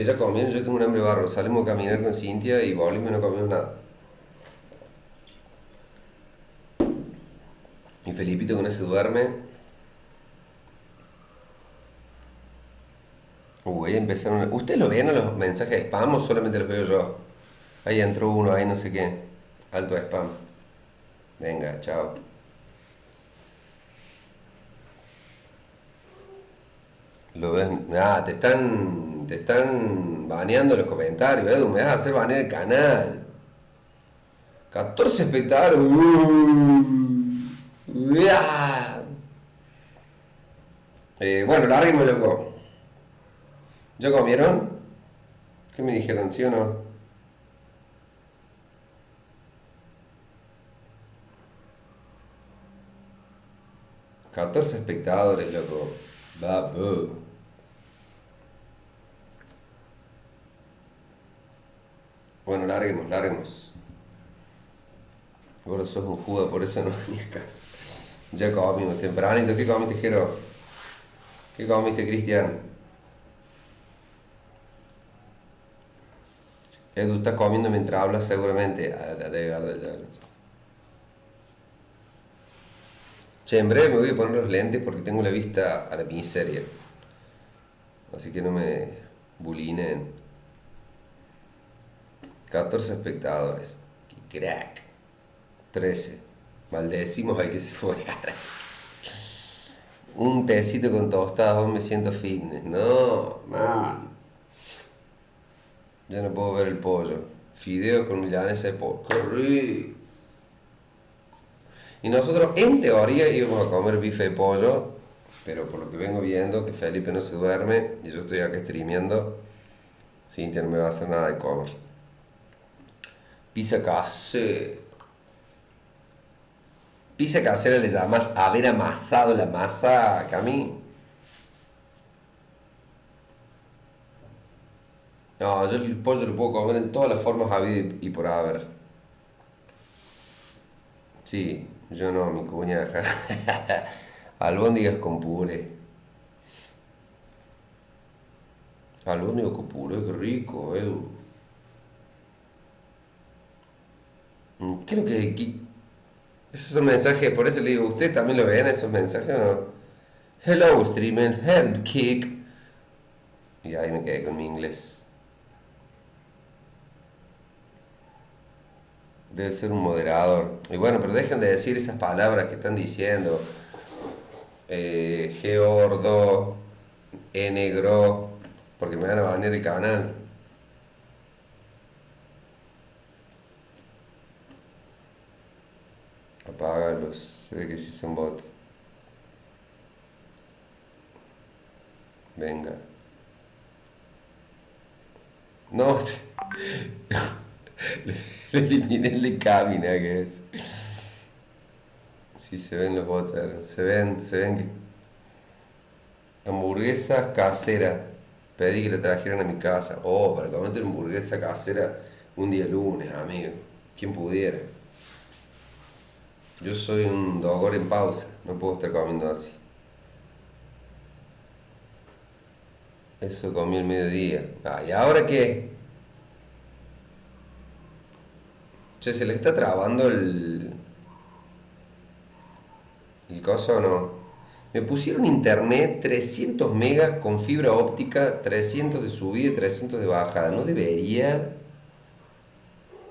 Ella comió, yo tengo un hambre barro. Salimos a caminar con Cintia y volvimos y no comimos nada. Y Felipito con ese duerme. Ahí empezaron. ¿Ustedes lo ven a los mensajes de spam o solamente los veo yo? Ahí entró uno, ahí no sé qué. Alto de spam. Venga, chao. Lo ven. Ah, te están baneando los comentarios, Edu. Me vas a hacer banear el canal. 14 espectadores. Ah. Bueno, larguemos, loco. ¿Ya comieron? ¿Qué me dijeron, sí o no? 14 espectadores, loco. Vamos. Bueno, larguemos, larguemos. Gordo, sos un judo, por eso no venías casa. Ya comimos tempranito. ¿Qué comiste, Jero? ¿Qué comiste, Cristian? Edu, estás comiendo mientras hablas seguramente. Ah, de verdad, ya. Che, en breve me voy a poner los lentes porque tengo la vista a la miseria. Así que no me bulinen. 14 espectadores. ¡Qué crack! 13. Maldecimos al que se fue. Un tecito con tostadas, hoy me siento fitness. No, man. Ya no puedo ver el pollo. Fideo con milanesa de pollo. ¡Qué rico! Y nosotros, en teoría, íbamos a comer bife de pollo, pero por lo que vengo viendo, que Felipe no se duerme y yo estoy acá streameando, Cintia no me va a hacer nada de comer. Pizza casera. Pizza casera le llamas haber amasado la masa, Cami. No, yo el pollo lo puedo comer en todas las formas habidas y por haber. Sí, yo no, mi cuñaja. Albóndigas con puré. Albóndigas con puré, qué rico, Edu. Creo que esos son mensajes, por eso le digo, ¿ustedes también lo ven esos mensajes o no? Hello, streamer, help kick. Y ahí me quedé con mi inglés. Debe ser un moderador. Y bueno, pero dejen de decir esas palabras que están diciendo. Geordo, negro, porque me van a banear el canal. Apágalos, se ve que sí son bots. Venga. No, le eliminé el de Camina, que es. Sí, se ven los bots, se ven que hamburguesa casera. Pedí que la trajeran a mi casa. Oh, para comer una hamburguesa casera un día lunes, amigo. ¿Quién pudiera? Yo soy un dogor en pausa. No puedo estar comiendo así. Eso comí el mediodía. Ah, ¿y ahora qué? Che, ¿se le está trabando el coso o no? Me pusieron internet 300 megas con fibra óptica, 300 de subida y 300 de bajada. No debería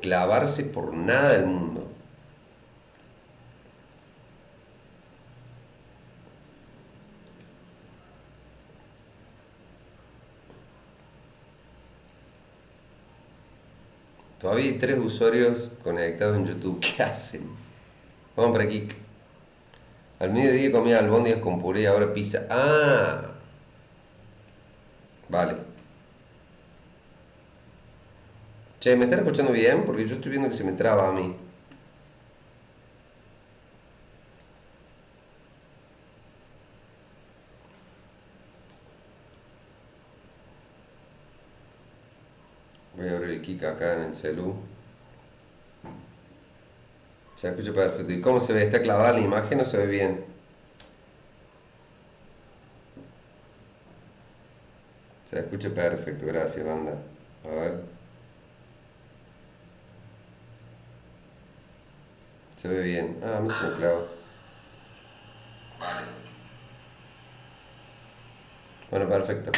clavarse por nada del mundo. Todavía hay 3 usuarios conectados en YouTube. ¿Qué hacen? Vamos para aquí. Al mediodía comía albóndigas con puré y ahora pizza. Ah, vale. Che, ¿me están escuchando bien? Porque yo estoy viendo que se me traba a mí. Voy a abrir el Kik acá en el celu. Se escucha perfecto. ¿Y cómo se ve? ¿Está clavada la imagen o se ve bien? Se escucha perfecto, gracias, banda. A ver, se ve bien. Ah, a mí se me clava. Bueno, perfecto.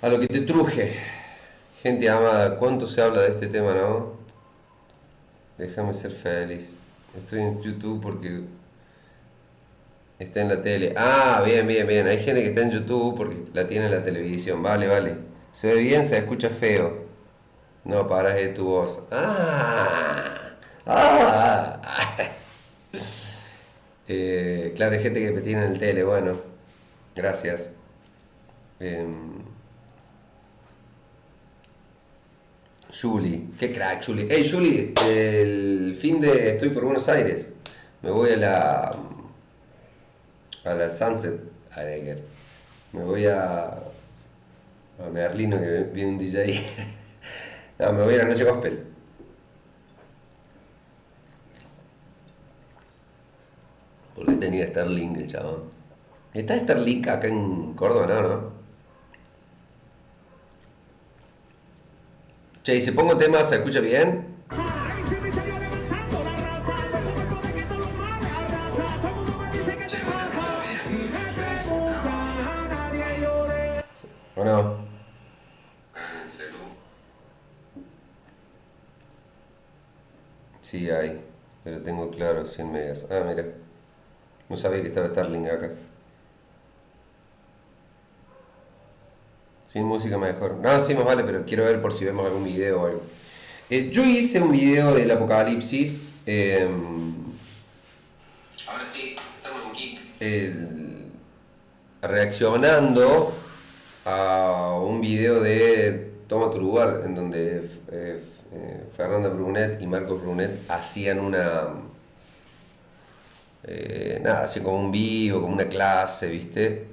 A lo que te truje. Gente amada, ¿cuánto se habla de este tema, no? Déjame ser feliz. Estoy en YouTube porque está en la tele. Ah, bien, bien, bien. Hay gente que está en YouTube porque la tiene en la televisión. Vale, vale. Se ve bien, se escucha feo. No, paras de tu voz. Ah, ah. Claro, hay gente que me tiene en el tele. Bueno, gracias. Em, Julie, qué crack, Julie. Hey, Julie, el fin de estoy por Buenos Aires. Me voy a la Sunset Areger. Me voy a Merlino que viene un DJ. No, me voy a la noche gospel. Porque tenía Starlink el chabón. ¿Está Starlink acá en Córdoba? No, ¿no? Che, y si pongo temas, ¿se escucha bien? Ahí se me estaría levantando la raza, no come puede que todos los males arrasa, todo el mundo me dice que te pasa, si me preguntan a nadie yo le... ¿O no? Sí, hay. Pero tengo claro 100 megas. Ah, mira. No sabía que estaba Starlink acá. Sin música mejor. No, sí, más vale, pero quiero ver por si vemos algún video o algo. Yo hice un video del apocalipsis. Ahora sí, estamos en Geek. Reaccionando a un video de Toma tu lugar, en donde Fernanda Brunet y Marcos Brunet hacían nada, hacían como un vivo, como una clase, ¿viste?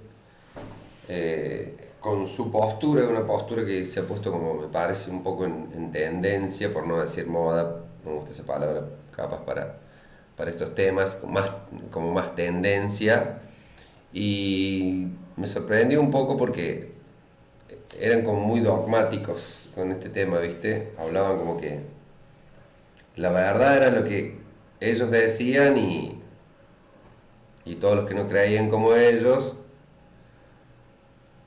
Con su postura, una postura que se ha puesto como, me parece, un poco en tendencia, por no decir moda, no me gusta esa palabra, capaz para estos temas, como más tendencia. Y me sorprendió un poco porque eran como muy dogmáticos con este tema, ¿viste? Hablaban como que la verdad era lo que ellos decían y todos los que no creían como ellos,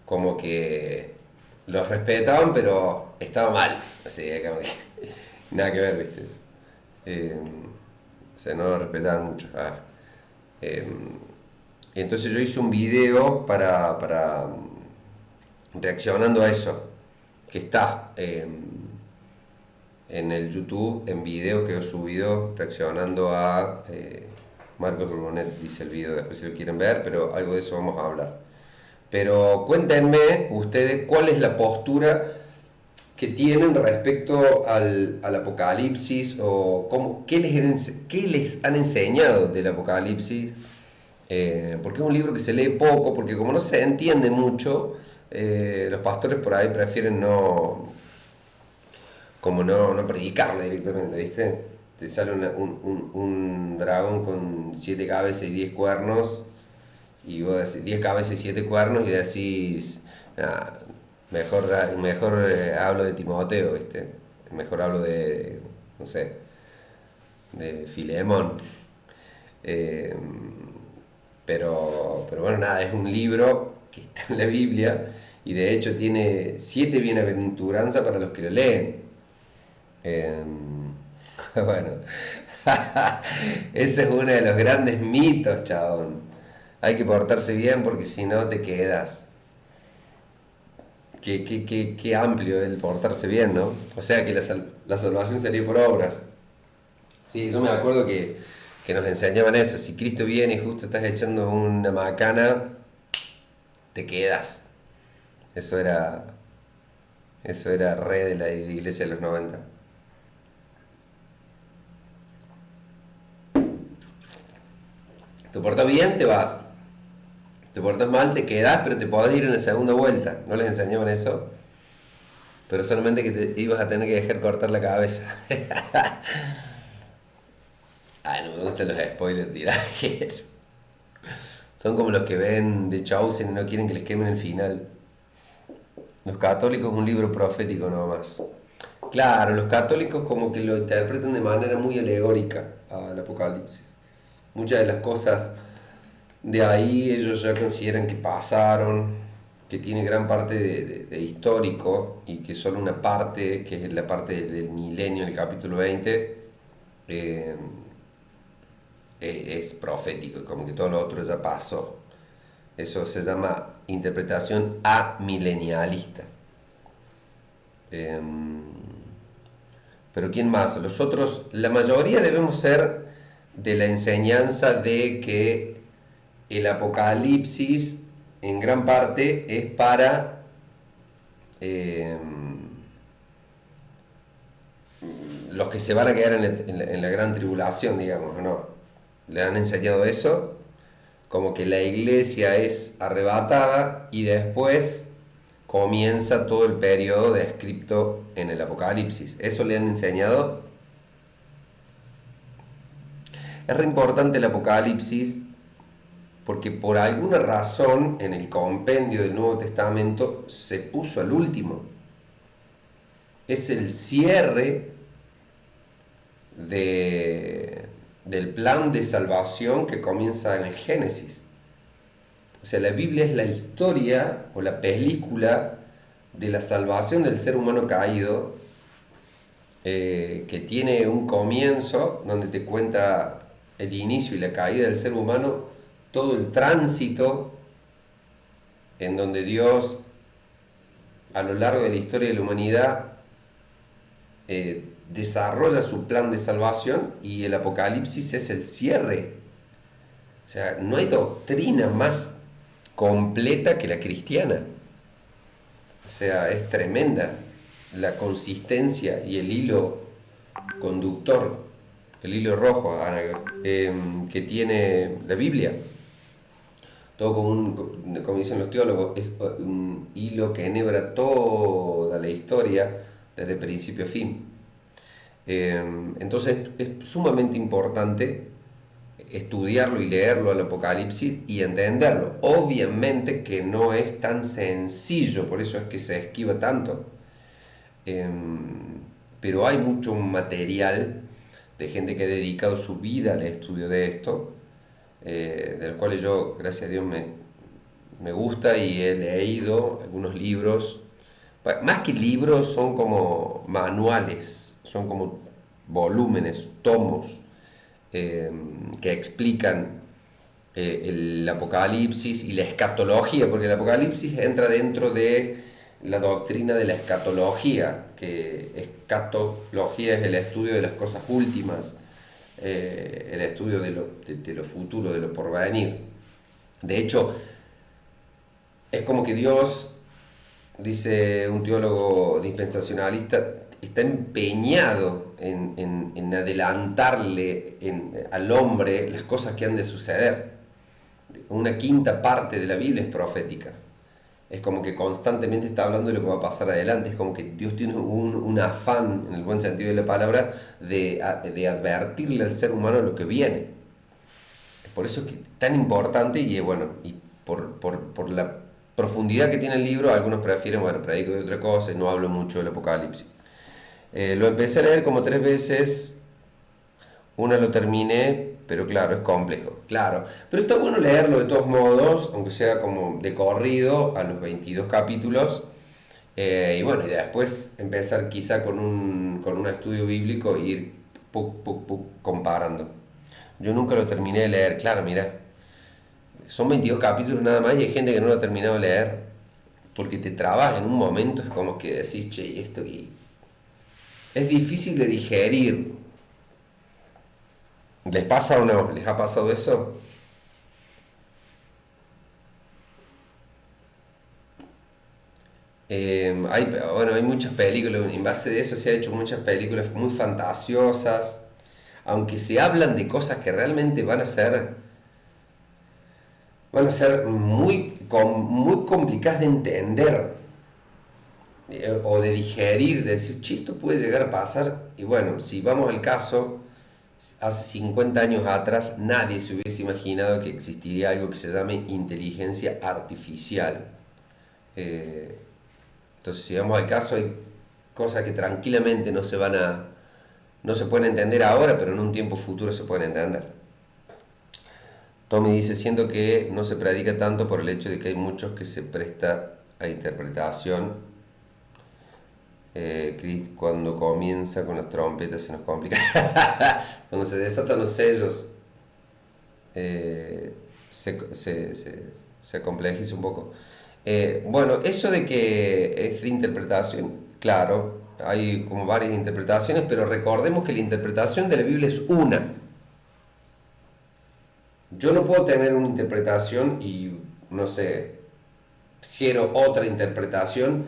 como que los respetaban, pero estaba mal. Así, como que nada que ver, ¿viste? Eh, o sea, no lo respetaban mucho. Eh, y entonces yo hice un video para reaccionando a eso, que está en el YouTube, en video que he subido, reaccionando a Marcos Brunet, dice el video, después si lo quieren ver, pero algo de eso vamos a hablar. Pero cuéntenme ustedes cuál es la postura que tienen respecto al apocalipsis o qué les han enseñado del apocalipsis. Porque es un libro que se lee poco, porque como no se entiende mucho, los pastores por ahí prefieren no predicarle directamente, ¿viste? Te sale un dragón con 7 cabezas y 10 cuernos, y vos decís 10 cabezas y 7 cuernos, y decís, nah, mejor hablo de Timoteo, ¿viste? Mejor hablo de, no sé, de Filemón. Eh, pero bueno, nada, es un libro que está en la Biblia y de hecho tiene 7 bienaventuranzas para los que lo leen. Eh, bueno, ese es uno de los grandes mitos, chabón. Hay que portarse bien porque si no te quedas. Qué amplio el portarse bien, ¿no? O sea que la salvación sería por obras. Sí, yo me acuerdo que nos enseñaban eso. Si Cristo viene y justo estás echando una macana, te quedas. Eso era, eso era re de la iglesia de los 90. Te portas bien, te vas. Te portas mal, te quedas, pero te podés ir en la segunda vuelta. ¿No les enseñaban eso? Pero solamente que te ibas a tener que dejar cortar la cabeza. Ay, no me gustan los spoilers, tirajes. Son como los que ven The Chosen y no quieren que les quemen el final. Los católicos un libro profético nomás. Claro, los católicos como que lo interpretan de manera muy alegórica al Apocalipsis. Muchas de las cosas de ahí ellos ya consideran que pasaron, que tiene gran parte de histórico y que solo una parte, que es la parte del milenio, el capítulo 20, eh, es profético, como que todo lo otro ya pasó. Eso se llama interpretación amilenialista. Eh, pero ¿quién más? Los otros, la mayoría debemos ser de la enseñanza de que el Apocalipsis en gran parte es para los que se van a quedar en la gran tribulación, digamos, ¿no? Le han enseñado eso, como que la iglesia es arrebatada y después comienza todo el periodo descrito en el Apocalipsis. Eso le han enseñado. Es re importante el Apocalipsis porque por alguna razón en el compendio del Nuevo Testamento se puso al último. Es el cierre del plan de salvación que comienza en el Génesis. O sea, la Biblia es la historia o la película de la salvación del ser humano caído, que tiene un comienzo donde te cuenta el inicio y la caída del ser humano, todo el tránsito en donde Dios a lo largo de la historia de la humanidad desarrolla su plan de salvación, y el Apocalipsis es el cierre. O sea, no hay doctrina más completa que la cristiana. O sea, es tremenda la consistencia y el hilo conductor, el hilo rojo que tiene la Biblia. Todo como dicen los teólogos, es un hilo que enhebra toda la historia desde principio a fin. Entonces es sumamente importante estudiarlo y leerlo al Apocalipsis y entenderlo. Obviamente que no es tan sencillo, por eso es que se esquiva tanto. Pero hay mucho material de gente que ha dedicado su vida al estudio de esto, del cual yo, gracias a Dios, me gusta, y he leído algunos libros. Más que libros, son como manuales, son como volúmenes, tomos, que explican el Apocalipsis y la escatología, porque el Apocalipsis entra dentro de la doctrina de la escatología, que escatología es el estudio de las cosas últimas, el estudio de lo futuro, de lo porvenir. De hecho, es como que Dios, dice un teólogo dispensacionalista, está empeñado en adelantarle al hombre las cosas que han de suceder. Una quinta parte de la Biblia es profética. Es como que constantemente está hablando de lo que va a pasar adelante. Es como que Dios tiene un afán, en el buen sentido de la palabra, de advertirle al ser humano lo que viene. Por eso es que es tan importante, y bueno, y por la profundidad que tiene el libro, algunos prefieren, bueno, predico de otra cosa y no hablo mucho del Apocalipsis. Lo empecé a leer como 3 veces, una lo terminé, pero claro, es complejo, claro. Pero está bueno leerlo de todos modos, aunque sea como de corrido, a los 22 capítulos, y bueno, y después empezar quizá con un estudio bíblico e ir comparando. Yo nunca lo terminé de leer, claro, mira, son 22 capítulos nada más, y hay gente que no lo ha terminado de leer, porque te trabas en un momento, es como que decís, che, ¿y esto qué? Es difícil de digerir. ¿Les pasa o no? ¿Les ha pasado eso? Hay muchas películas, en base de eso se han hecho muchas películas muy fantasiosas, aunque se hablan de cosas que realmente van a ser muy complicadas de entender, o de digerir, de decir, che, esto puede llegar a pasar. Y bueno, si vamos al caso, hace 50 años atrás nadie se hubiese imaginado que existiría algo que se llame inteligencia artificial. Entonces, si vamos al caso, hay cosas que tranquilamente no se pueden entender ahora, pero en un tiempo futuro se pueden entender. Tommy dice, siento que no se predica tanto por el hecho de que hay muchos que se presta a interpretación. Chris, cuando comienza con las trompetas se nos complica. Cuando se desatan los sellos, se complejiza un poco. Bueno, eso de que es de interpretación, claro, hay como varias interpretaciones, pero recordemos que la interpretación de la Biblia es una. Yo no puedo tener una interpretación y, no sé, quiero otra interpretación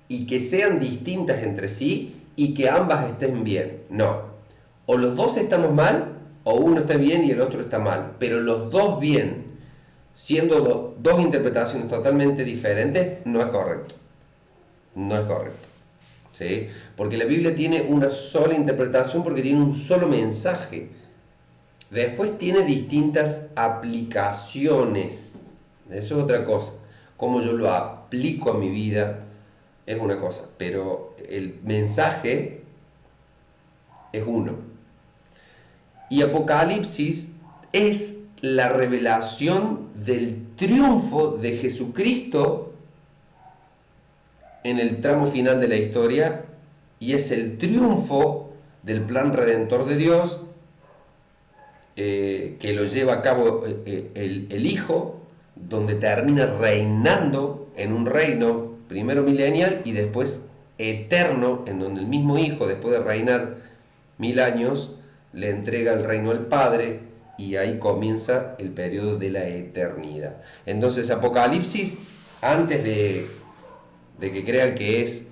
y que sean distintas entre sí y que ambas estén bien. No. O los dos estamos mal, o uno está bien y el otro está mal. Pero los dos bien, siendo dos interpretaciones totalmente diferentes, no es correcto. No es correcto. ¿Sí? Porque la Biblia tiene una sola interpretación porque tiene un solo mensaje. Después tiene distintas aplicaciones. Eso es otra cosa. Cómo yo lo aplico a mi vida es una cosa. Pero el mensaje es uno. Y Apocalipsis es la revelación del triunfo de Jesucristo en el tramo final de la historia. Y es el triunfo del plan redentor de Dios, que lo lleva a cabo el Hijo, donde termina reinando en un reino primero milenial y después eterno, en donde el mismo Hijo, después de reinar 1000 años, le entrega el reino al Padre y ahí comienza el periodo de la eternidad. Entonces Apocalipsis, antes de que crean que es,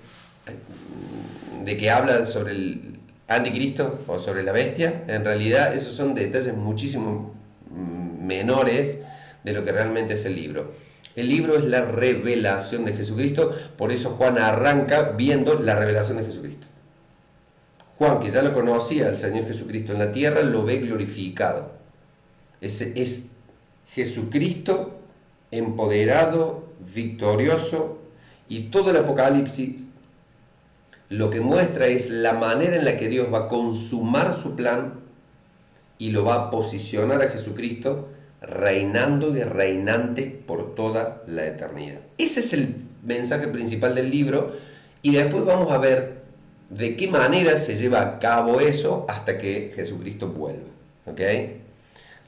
de que habla sobre el anticristo o sobre la bestia, en realidad esos son detalles muchísimo menores de lo que realmente es el libro. El libro es la revelación de Jesucristo, por eso Juan arranca viendo la revelación de Jesucristo. Juan, que ya lo conocía al Señor Jesucristo en la tierra, lo ve glorificado. Es Jesucristo empoderado, victorioso, y todo el Apocalipsis lo que muestra es la manera en la que Dios va a consumar su plan y lo va a posicionar a Jesucristo reinando y reinante por toda la eternidad. Ese es el mensaje principal del libro y después vamos a ver de qué manera se lleva a cabo eso hasta que Jesucristo vuelva. ¿Ok?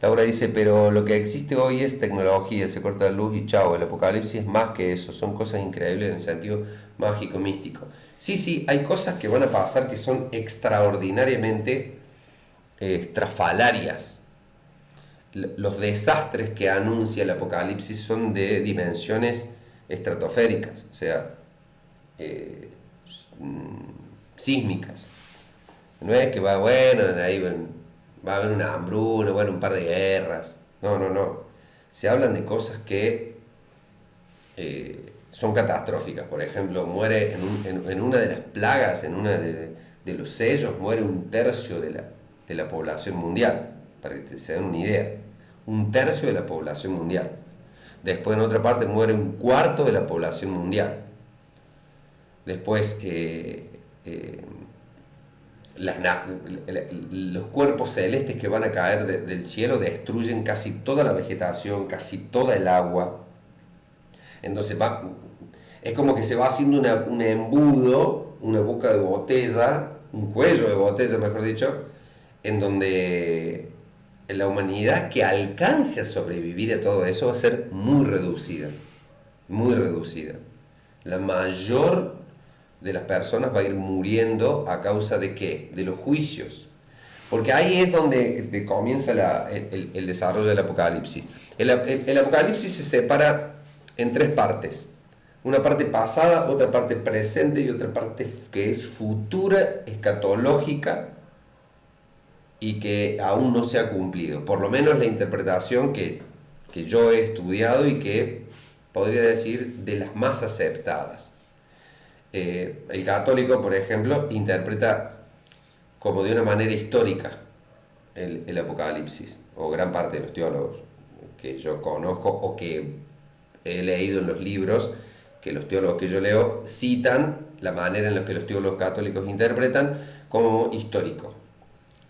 Laura dice, pero lo que existe hoy es tecnología, se corta la luz y chao, el apocalipsis es más que eso, son cosas increíbles en el sentido mágico, místico. Sí, hay cosas que van a pasar que son extraordinariamente estrafalarias. Los desastres que anuncia el apocalipsis son de dimensiones estratosféricas, o sea, sísmicas. No es que va, bueno, ahí va a haber una hambruna, bueno, un par de guerras. No. Se hablan de cosas que son catastróficas. Por ejemplo, muere en una de las plagas, en una de los sellos, muere 1/3 de la población mundial, para que se den una idea. 1/3 de la población mundial. Después, en otra parte, muere 1/4 de la población mundial. Después, los cuerpos celestes que van a caer del cielo destruyen casi toda la vegetación, casi toda el agua. Entonces es como que se va haciendo un embudo, una boca de botella, un cuello de botella, mejor dicho, en donde la humanidad que alcance a sobrevivir a todo eso va a ser muy reducida, muy reducida. La mayor de las personas va a ir muriendo a causa de ¿qué? De los juicios. Porque ahí es donde comienza el desarrollo del apocalipsis. El apocalipsis se separa en 3 partes. Una parte pasada, otra parte presente y otra parte que es futura, escatológica y que aún no se ha cumplido. Por lo menos la interpretación que yo he estudiado y que podría decir de las más aceptadas. El católico, por ejemplo, interpreta como de una manera histórica el apocalipsis, o gran parte de los teólogos que yo conozco o que he leído en los libros, que los teólogos que yo leo citan la manera en la que los teólogos católicos interpretan como histórico.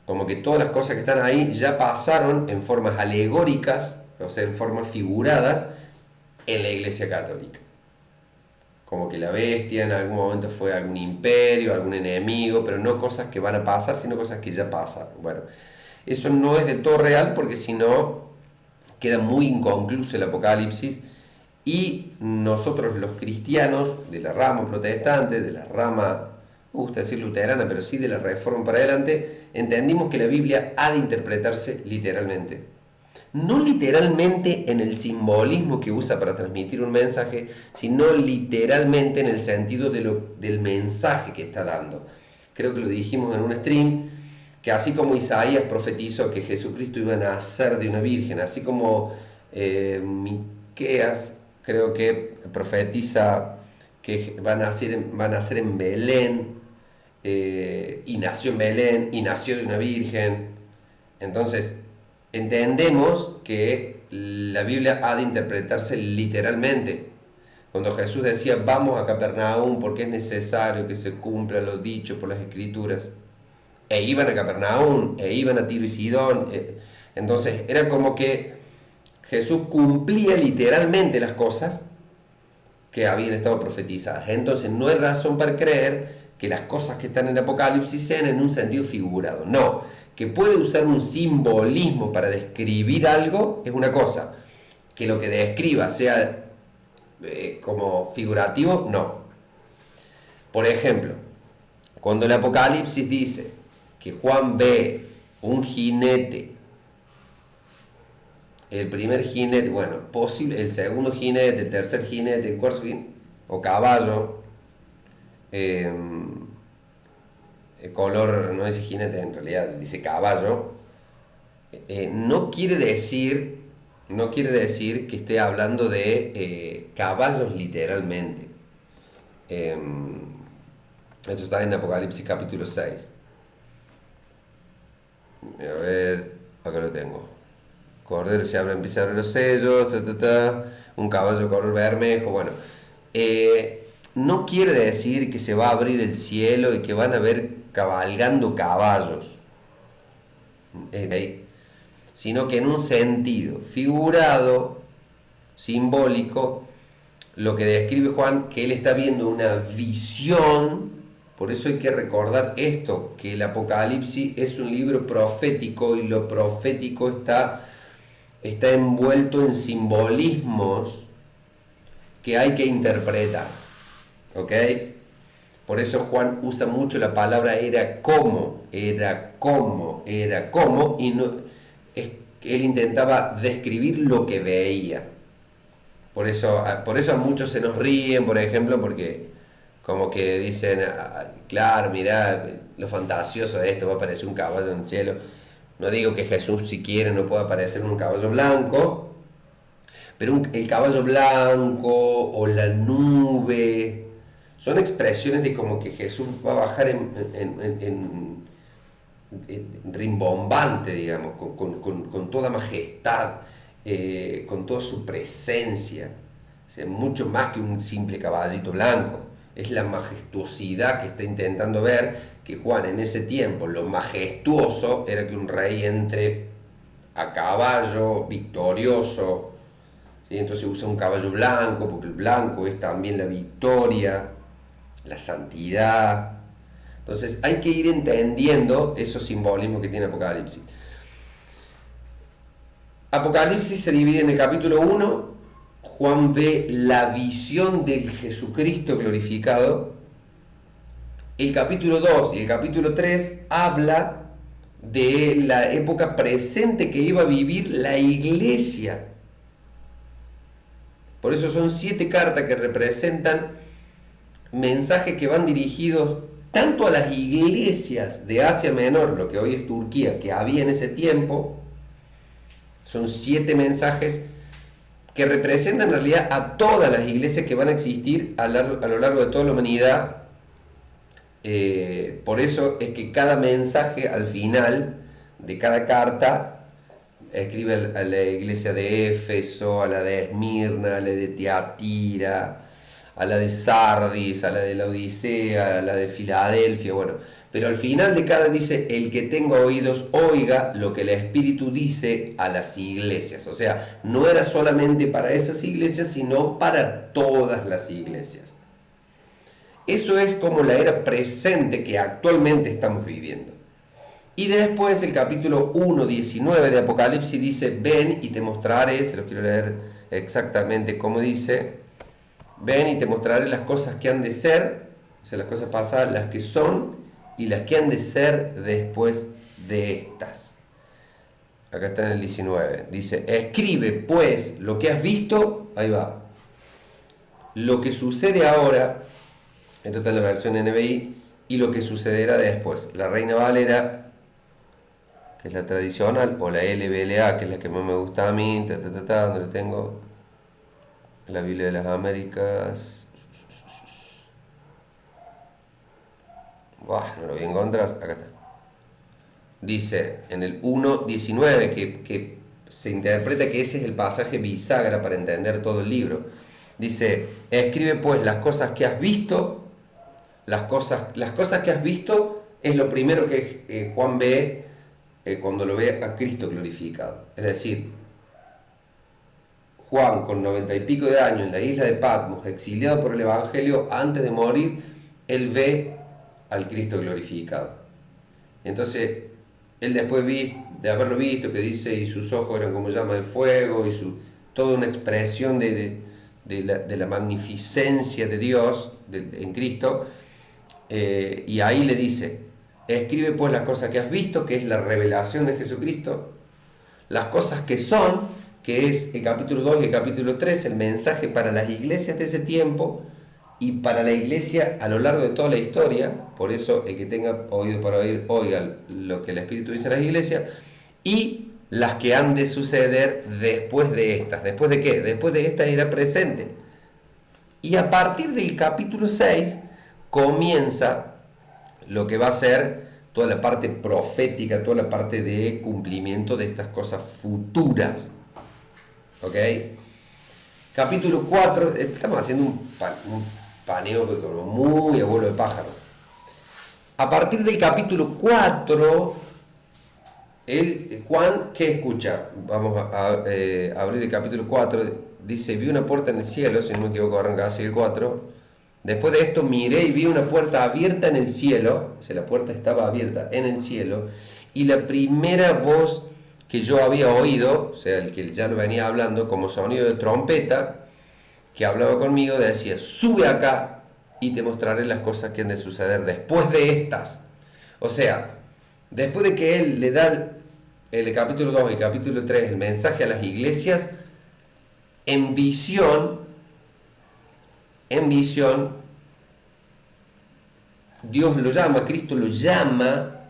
Como que todas las cosas que están ahí ya pasaron en formas alegóricas, o sea, en formas figuradas, en la Iglesia Católica. Como que la bestia en algún momento fue algún imperio, algún enemigo, pero no cosas que van a pasar, sino cosas que ya pasaron. Bueno, eso no es del todo real porque si no queda muy inconcluso el Apocalipsis y nosotros los cristianos de la rama protestante, de la rama, me gusta decir luterana, pero sí de la Reforma para adelante, entendimos que la Biblia ha de interpretarse literalmente. No literalmente en el simbolismo que usa para transmitir un mensaje, sino literalmente en el sentido del mensaje que está dando. Creo que lo dijimos en un stream, que así como Isaías profetizó que Jesucristo iba a nacer de una virgen, así como Miqueas creo que profetiza que va a nacer en Belén, y nació en Belén, y nació de una virgen. Entonces, entendemos que la Biblia ha de interpretarse literalmente. Cuando Jesús decía, vamos a Capernaum porque es necesario que se cumpla lo dicho por las Escrituras, e iban a Capernaum, e iban a Tiro y Sidón, entonces era como que Jesús cumplía literalmente las cosas que habían estado profetizadas. Entonces no hay razón para creer que las cosas que están en Apocalipsis sean en un sentido figurado. No, que puede usar un simbolismo para describir algo es una cosa. Que lo que describa sea como figurativo, no. Por ejemplo, cuando el Apocalipsis dice que Juan ve un jinete, el primer jinete, bueno, posible, el segundo jinete, el tercer jinete, el cuarto jinete, o caballo, el color, no dice jinete, en realidad dice caballo, no quiere decir que esté hablando de caballos literalmente. Eso está en Apocalipsis capítulo 6. A ver, acá lo tengo. Cordero empieza a abrir los sellos, un caballo color bermejo, bueno. No quiere decir que se va a abrir el cielo y que van a ver cabalgando caballos, sino que en un sentido figurado, simbólico, lo que describe Juan, que él está viendo una visión. Por eso hay que recordar esto, que el Apocalipsis es un libro profético y lo profético está envuelto en simbolismos que hay que interpretar. ¿Ok? Por eso Juan usa mucho la palabra era como, y no, él intentaba describir lo que veía. Por eso a muchos se nos ríen, por ejemplo, porque como que dicen, claro, mirá, lo fantasioso de esto, va a aparecer un caballo en el cielo. No digo que Jesús, si quiere, no pueda aparecer un caballo blanco, pero el caballo blanco o la nube son expresiones de como que Jesús va a bajar en rimbombante, digamos, con toda majestad, con toda su presencia. O sea, mucho más que un simple caballito blanco. Es la majestuosidad que está intentando ver, que Juan en ese tiempo, lo majestuoso era que un rey entre a caballo, victorioso, ¿sí? Entonces usa un caballo blanco, porque el blanco es también la victoria, la santidad. Entonces hay que ir entendiendo esos simbolismos que tiene Apocalipsis. Apocalipsis se divide en el capítulo 1, Juan ve la visión del Jesucristo glorificado. El capítulo 2 y el capítulo 3 habla de la época presente que iba a vivir la iglesia. Por eso son 7 cartas que representan mensajes que van dirigidos tanto a las iglesias de Asia Menor, lo que hoy es Turquía, que había en ese tiempo. Son 7 mensajes que representan en realidad a todas las iglesias que van a existir a lo largo de toda la humanidad. Por eso es que cada mensaje al final de cada carta escribe a la iglesia de Éfeso, a la de Esmirna, a la de Tiatira, a la de Sardis, a la de la Odisea, a la de Filadelfia, bueno. Pero al final de cada dice, el que tenga oídos, oiga lo que el Espíritu dice a las iglesias. O sea, no era solamente para esas iglesias, sino para todas las iglesias. Eso es como la era presente que actualmente estamos viviendo. Y después el capítulo 1:19 de Apocalipsis dice, ven y te mostraré, se los quiero leer exactamente como dice, ven y te mostraré las cosas que han de ser, o sea, las cosas pasadas, las que son y las que han de ser después de estas. Acá está en el 19, dice, escribe pues lo que has visto, ahí va, lo que sucede ahora, esto está en la versión NBI, y lo que sucederá después. La Reina Valera, que es la tradicional, o la LBLA, que es la que más me gusta a mí, donde lo tengo, la Biblia de las Américas. Buah, no lo voy a encontrar, acá está. Dice en el 1:19 que se interpreta que ese es el pasaje bisagra para entender todo el libro. Dice, escribe pues las cosas que has visto. Las cosas que has visto es lo primero que Juan ve cuando lo ve a Cristo glorificado. Es decir, Juan con 90 y pico de años en la isla de Patmos, exiliado por el Evangelio, antes de morir, él ve al Cristo glorificado. Entonces, él después de haberlo visto, que dice, y sus ojos eran como llama de fuego, y toda una expresión de la magnificencia de Dios en Cristo, y ahí le dice, escribe pues las cosas que has visto, que es la revelación de Jesucristo, las cosas que son, que es el capítulo 2 y el capítulo 3, el mensaje para las iglesias de ese tiempo y para la iglesia a lo largo de toda la historia. Por eso el que tenga oído para oír, oiga lo que el Espíritu dice a las iglesias, y las que han de suceder después de estas. ¿Después de qué? Después de esta era presente. Y a partir del capítulo 6 comienza lo que va a ser toda la parte profética, toda la parte de cumplimiento de estas cosas futuras. ¿Ok? Capítulo 4, estamos haciendo un paneo como muy abuelo de pájaro. A partir del capítulo 4, Juan, ¿qué escucha? Vamos a abrir el capítulo 4, dice, vi una puerta en el cielo, si no me equivoco, arranca así el 4. Después de esto miré y vi una puerta abierta en el cielo, o sea, la puerta estaba abierta en el cielo, y la primera voz que yo había oído, o sea, el que ya no venía hablando, como sonido de trompeta, que hablaba conmigo, decía, sube acá y te mostraré las cosas que han de suceder después de estas. O sea, después de que él le da el capítulo 2 y el capítulo 3 el mensaje a las iglesias, en visión, Dios lo llama, Cristo lo llama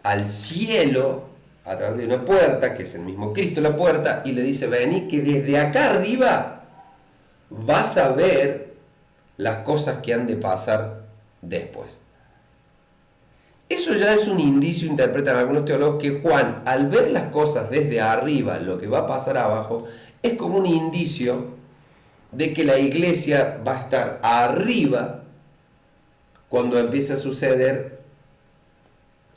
al cielo a través de una puerta, que es el mismo Cristo la puerta, y le dice, vení que desde acá arriba vas a ver las cosas que han de pasar después. Eso ya es un indicio, interpretan algunos teólogos, que Juan, al ver las cosas desde arriba, lo que va a pasar abajo, es como un indicio de que la iglesia va a estar arriba cuando empiece a suceder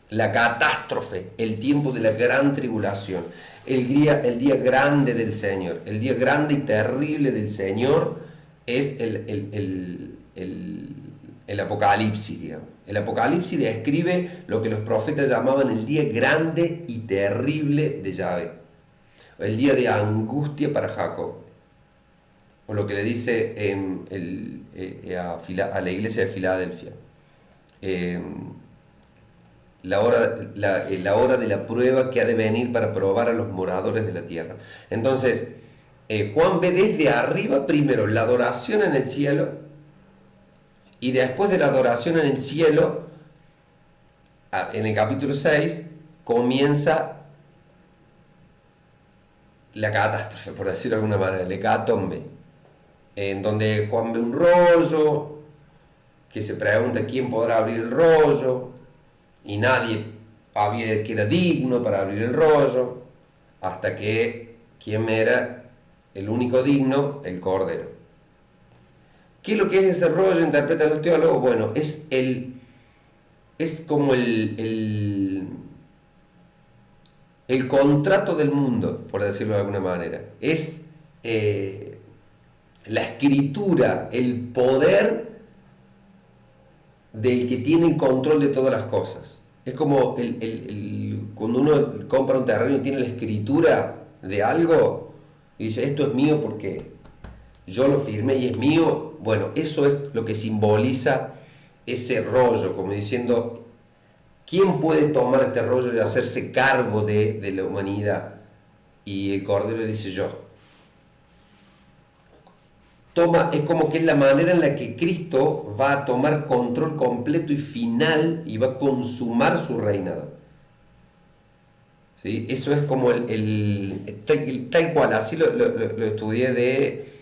la catástrofe, el tiempo de la gran tribulación, el día grande del Señor. El día grande y terrible del Señor es el Apocalipsis, digamos. El Apocalipsis describe lo que los profetas llamaban el día grande y terrible de Yahvé, el día de angustia para Jacob, o lo que le dice a la iglesia de Filadelfia, la hora de la prueba que ha de venir para probar a los moradores de la tierra. Entonces, Juan ve desde arriba primero la adoración en el cielo, y después de la adoración en el cielo, en el capítulo 6, comienza la catástrofe, por decirlo de alguna manera, el hecatombe, en donde Juan ve un rollo, que se pregunta quién podrá abrir el rollo, y nadie había que era digno para abrir el rollo, hasta que, ¿quién era el único digno? El Cordero. ¿Qué es lo que es ese rollo? Interpretan los teólogos. Bueno, es como el contrato del mundo, por decirlo de alguna manera. Es la escritura, el poder del que tiene el control de todas las cosas. Es como cuando uno compra un terreno y tiene la escritura de algo y dice, esto es mío porque yo lo firmé y es mío. Bueno, eso es lo que simboliza ese rollo, como diciendo, ¿quién puede tomar este rollo y hacerse cargo de la humanidad? Y el Cordero dice, yo. Es como que es la manera en la que Cristo va a tomar control completo y final y va a consumar su reinado. ¿Sí? Eso es como tal cual, así lo estudié de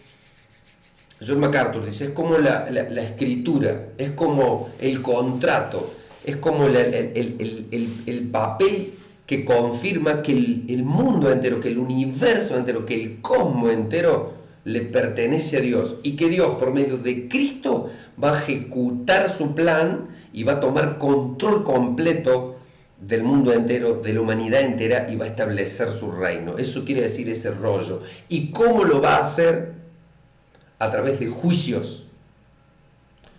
John MacArthur, dice, es como la escritura, es como el contrato, es como el papel que confirma que el mundo entero, que el universo entero, que el cosmos entero le pertenece a Dios y que Dios por medio de Cristo va a ejecutar su plan y va a tomar control completo del mundo entero, de la humanidad entera y va a establecer su reino. Eso quiere decir ese rollo. ¿Y cómo lo va a hacer? A través de juicios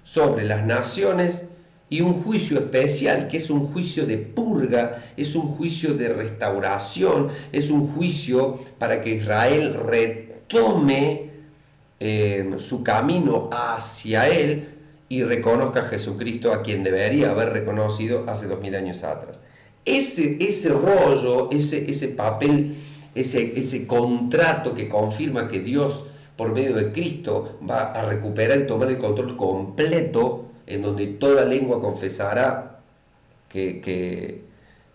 sobre las naciones y un juicio especial que es un juicio de purga, es un juicio de restauración, es un juicio para que Israel retome su camino hacia Él y reconozca a Jesucristo a quien debería haber reconocido hace 2000 años atrás. Ese rollo, ese papel, ese contrato que confirma que Dios por medio de Cristo va a recuperar y tomar el control completo, en donde toda lengua confesará que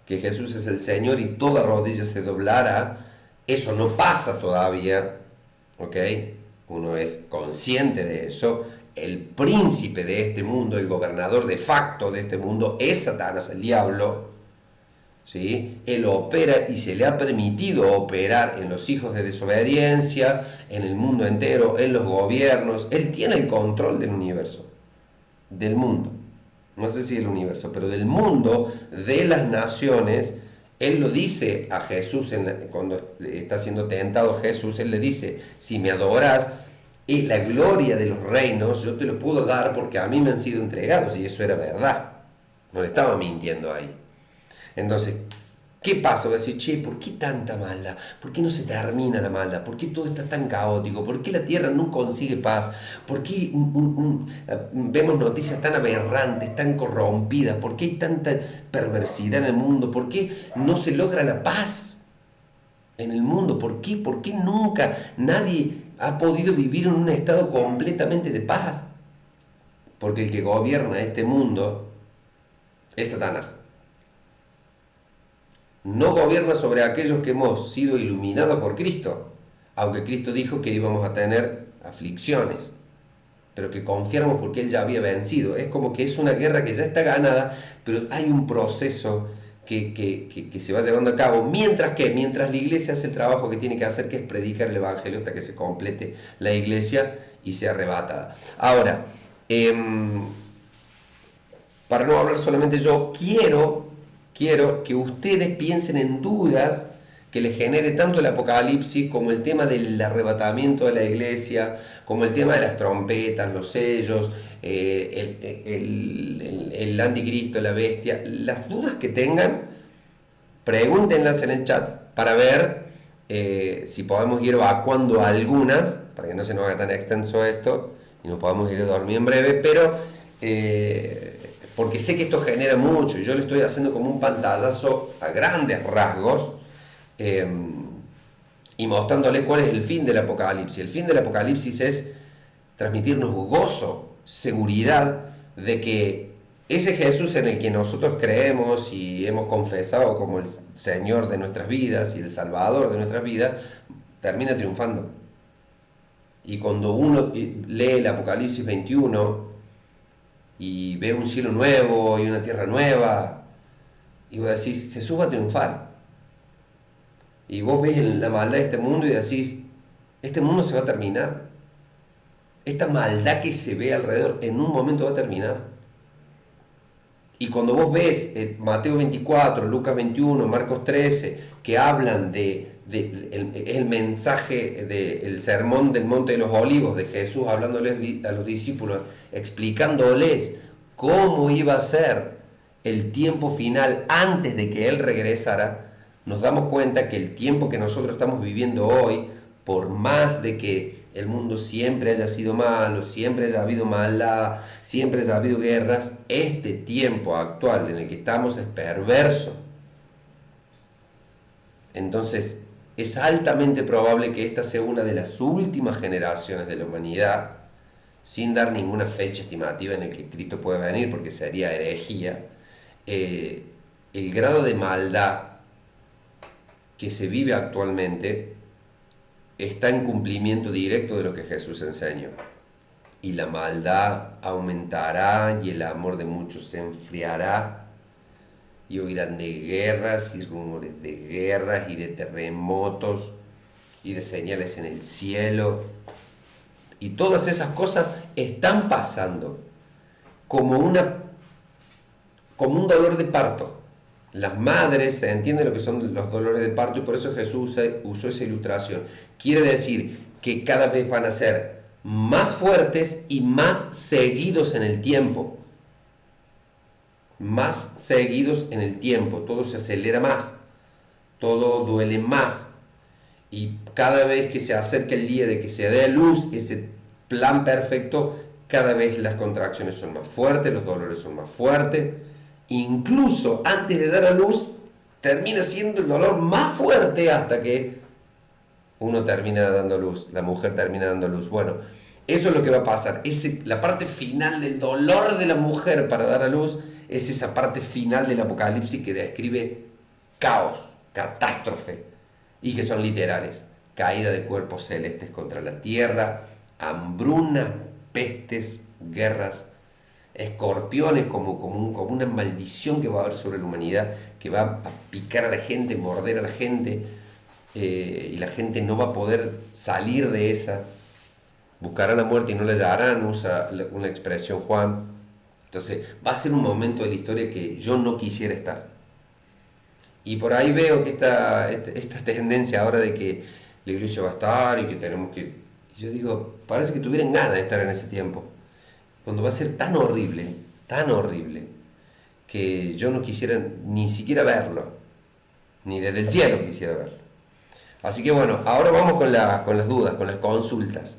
Jesús es el Señor y toda rodilla se doblará. Eso no pasa todavía, ¿ok? Uno es consciente de eso. El príncipe de este mundo, el gobernador de facto de este mundo es Satanás, el diablo. ¿Sí? Él opera y se le ha permitido operar en los hijos de desobediencia, en el mundo entero, en los gobiernos. Él tiene el control del universo, del mundo. No sé si del universo, pero del mundo, de las naciones. Él lo dice a Jesús cuando está siendo tentado Jesús. Él le dice, si me adoras, la gloria de los reinos yo te lo puedo dar porque a mí me han sido entregados. Y eso era verdad. No le estaba mintiendo ahí. Entonces, ¿qué pasa? Voy a decir, che, ¿por qué tanta maldad? ¿Por qué no se termina la maldad? ¿Por qué todo está tan caótico? ¿Por qué la tierra no consigue paz? ¿Por qué vemos noticias tan aberrantes, tan corrompidas? ¿Por qué hay tanta perversidad en el mundo? ¿Por qué no se logra la paz en el mundo? ¿Por qué? ¿Por qué nunca nadie ha podido vivir en un estado completamente de paz? Porque el que gobierna este mundo es Satanás. No gobierna sobre aquellos que hemos sido iluminados por Cristo, aunque Cristo dijo que íbamos a tener aflicciones, pero que confiáramos porque Él ya había vencido. Es como que es una guerra que ya está ganada, pero hay un proceso que se va llevando a cabo, mientras la iglesia hace el trabajo que tiene que hacer, que es predicar el Evangelio hasta que se complete la iglesia y sea arrebatada. Ahora, para no hablar solamente yo, quiero que ustedes piensen en dudas que les genere tanto el Apocalipsis como el tema del arrebatamiento de la iglesia, como el tema de las trompetas, los sellos, el anticristo, la bestia. Las dudas que tengan, pregúntenlas en el chat para ver si podemos ir evacuando algunas, para que no se nos haga tan extenso esto y nos podamos ir a dormir en breve, pero porque sé que esto genera mucho y yo le estoy haciendo como un pantallazo a grandes rasgos y mostrándole cuál es el fin del Apocalipsis. El fin del Apocalipsis es transmitirnos gozo, seguridad de que ese Jesús en el que nosotros creemos y hemos confesado como el Señor de nuestras vidas y el Salvador de nuestras vidas, termina triunfando. Y cuando uno lee el Apocalipsis 21 y ve un cielo nuevo y una tierra nueva, y vos decís, Jesús va a triunfar. Y vos ves la maldad de este mundo y decís, este mundo se va a terminar. esta maldad que se ve alrededor, en un momento va a terminar. Y cuando vos ves Mateo 24, Lucas 21, Marcos 13, que hablan el mensaje del sermón del Monte de los Olivos, de Jesús hablándoles a los discípulos, explicándoles cómo iba a ser el tiempo final antes de que Él regresara, nos damos cuenta que el tiempo que nosotros estamos viviendo hoy, por más de que el mundo siempre haya sido malo, siempre haya habido maldad, siempre haya habido guerras, este tiempo actual en el que estamos es perverso. Entonces, es altamente probable que esta sea una de las últimas generaciones de la humanidad, sin dar ninguna fecha estimativa en el que Cristo puede venir, porque sería herejía. El grado de maldad que se vive actualmente está en cumplimiento directo de lo que Jesús enseñó. Y la maldad aumentará y el amor de muchos se enfriará. Y oirán de guerras y rumores de guerras y de terremotos y de señales en el cielo. Y todas esas cosas están pasando como un dolor de parto. Las madres se entienden lo que son los dolores de parto y por eso Jesús usó esa ilustración. Quiere decir que cada vez van a ser más fuertes y más seguidos en el tiempo. Más seguidos en el tiempo. Todo se acelera más. Todo duele más. Y cada vez que se acerca el día de que se dé a luz ese plan perfecto, cada vez las contracciones son más fuertes, los dolores son más fuertes. Incluso antes de dar a luz, termina siendo el dolor más fuerte hasta que uno termina dando luz, la mujer termina dando luz. Bueno, eso es lo que va a pasar. La parte final del dolor de la mujer para dar a luz es esa parte final del Apocalipsis que describe caos, catástrofe, y que son literales. Caída de cuerpos celestes contra la tierra, hambruna, pestes, guerras, escorpiones como una maldición que va a haber sobre la humanidad, que va a picar a la gente, morder a la gente, y la gente no va a poder salir de esa. Buscarán la muerte y no la hallarán, usa una expresión Juan. Entonces va a ser un momento de la historia que yo no quisiera estar. Y por ahí veo que esta tendencia ahora de que la iglesia va a estar y que tenemos que... Yo digo, parece que tuvieran ganas de estar en ese tiempo, cuando va a ser tan horrible, que yo no quisiera ni siquiera verlo, ni desde el cielo quisiera verlo. Así que bueno, ahora vamos con las dudas, con las consultas.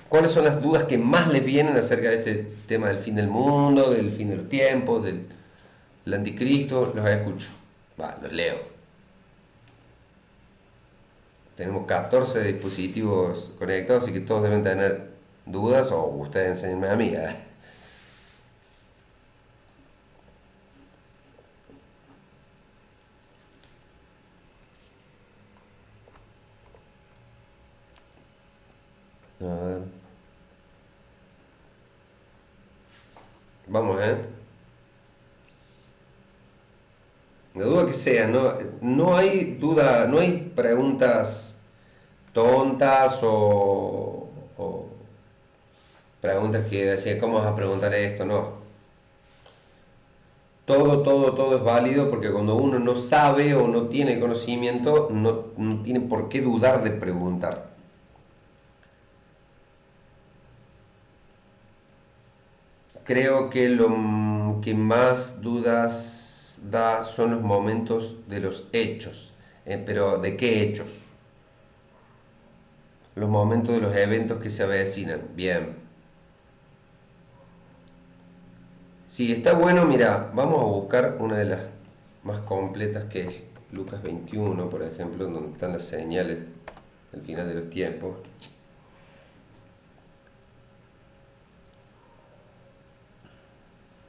¿Cuáles son las dudas que más les vienen acerca de este tema del fin del mundo, del fin de los tiempos, del anticristo? Los escucho, los leo. Tenemos 14 dispositivos conectados, así que todos deben tener dudas, o ustedes enséñenme a mí. A ver. Vamos, la duda que sea, no hay duda, no hay preguntas tontas o preguntas que decían, ¿cómo vas a preguntar esto? No. Todo es válido, porque cuando uno no sabe o no tiene conocimiento, no tiene por qué dudar de preguntar. Creo que lo que más dudas da son los momentos de los hechos. Pero ¿de qué hechos? Los momentos de los eventos que se avecinan. Bien. Sí, está bueno, mira, vamos a buscar una de las más completas, que es Lucas 21, por ejemplo, donde están las señales del final de los tiempos.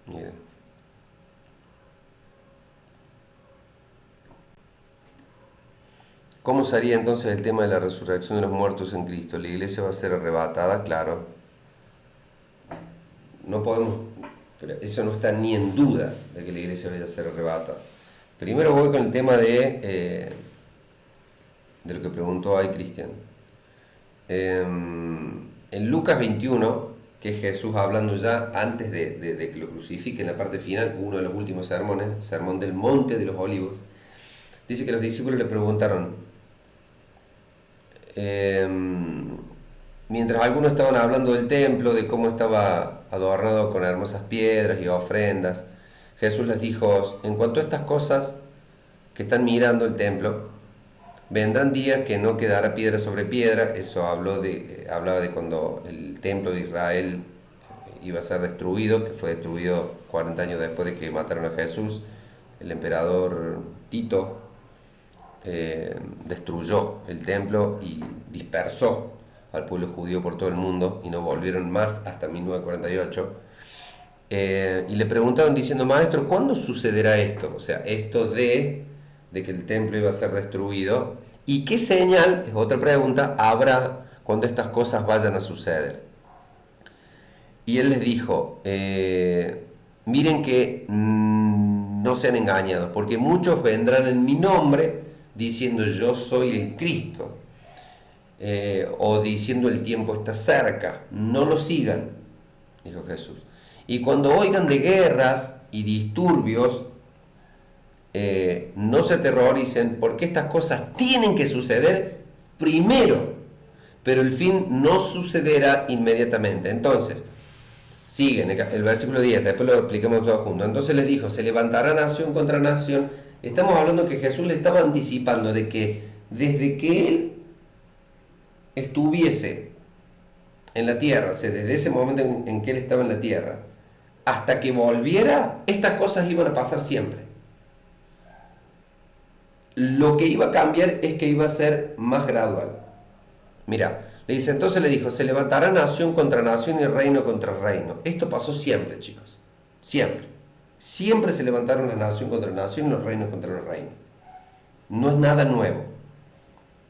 Miren. ¿Cómo sería entonces el tema de la resurrección de los muertos en Cristo? ¿La iglesia va a ser arrebatada? Claro. No podemos, pero eso no está ni en duda de que la iglesia vaya a ser arrebatada. Primero voy con el tema de lo que preguntó ahí Cristian. en Lucas 21, que es Jesús hablando ya antes de que lo crucifiquen, en la parte final, uno de los últimos sermones, el sermón del Monte de los Olivos, dice que los discípulos le preguntaron, mientras algunos estaban hablando del templo, de cómo estaba adornado con hermosas piedras y ofrendas, Jesús les dijo, en cuanto a estas cosas que están mirando el templo, vendrán días que no quedará piedra sobre piedra. Eso hablaba de cuando el templo de Israel iba a ser destruido, que fue destruido 40 años después de que mataron a Jesús. El emperador Tito destruyó el templo y dispersó al pueblo judío por todo el mundo y no volvieron más hasta 1948. Y le preguntaron diciendo, maestro, ¿cuándo sucederá esto? O sea, esto de que el templo iba a ser destruido. ¿Y qué señal, es otra pregunta, habrá cuando estas cosas vayan a suceder? Y él les dijo, miren que no sean engañados, porque muchos vendrán en mi nombre diciendo yo soy el Cristo, o diciendo el tiempo está cerca. No lo sigan, dijo Jesús. Y cuando oigan de guerras y disturbios, no se aterroricen, porque estas cosas tienen que suceder primero, pero el fin no sucederá inmediatamente. Entonces, siguen el versículo 10, después lo explicamos todos juntos. Entonces les dijo, se levantará nación contra nación. Estamos hablando que Jesús le estaba anticipando de que desde que él estuviese en la tierra, o sea, desde ese momento en que él estaba en la tierra, hasta que volviera, estas cosas iban a pasar siempre. Lo que iba a cambiar es que iba a ser más gradual. Mira, le dice, entonces le dijo, se levantará nación contra nación y reino contra reino. Esto pasó siempre, chicos. Siempre. Siempre se levantaron la nación contra nación y los reinos contra los reinos. No es nada nuevo.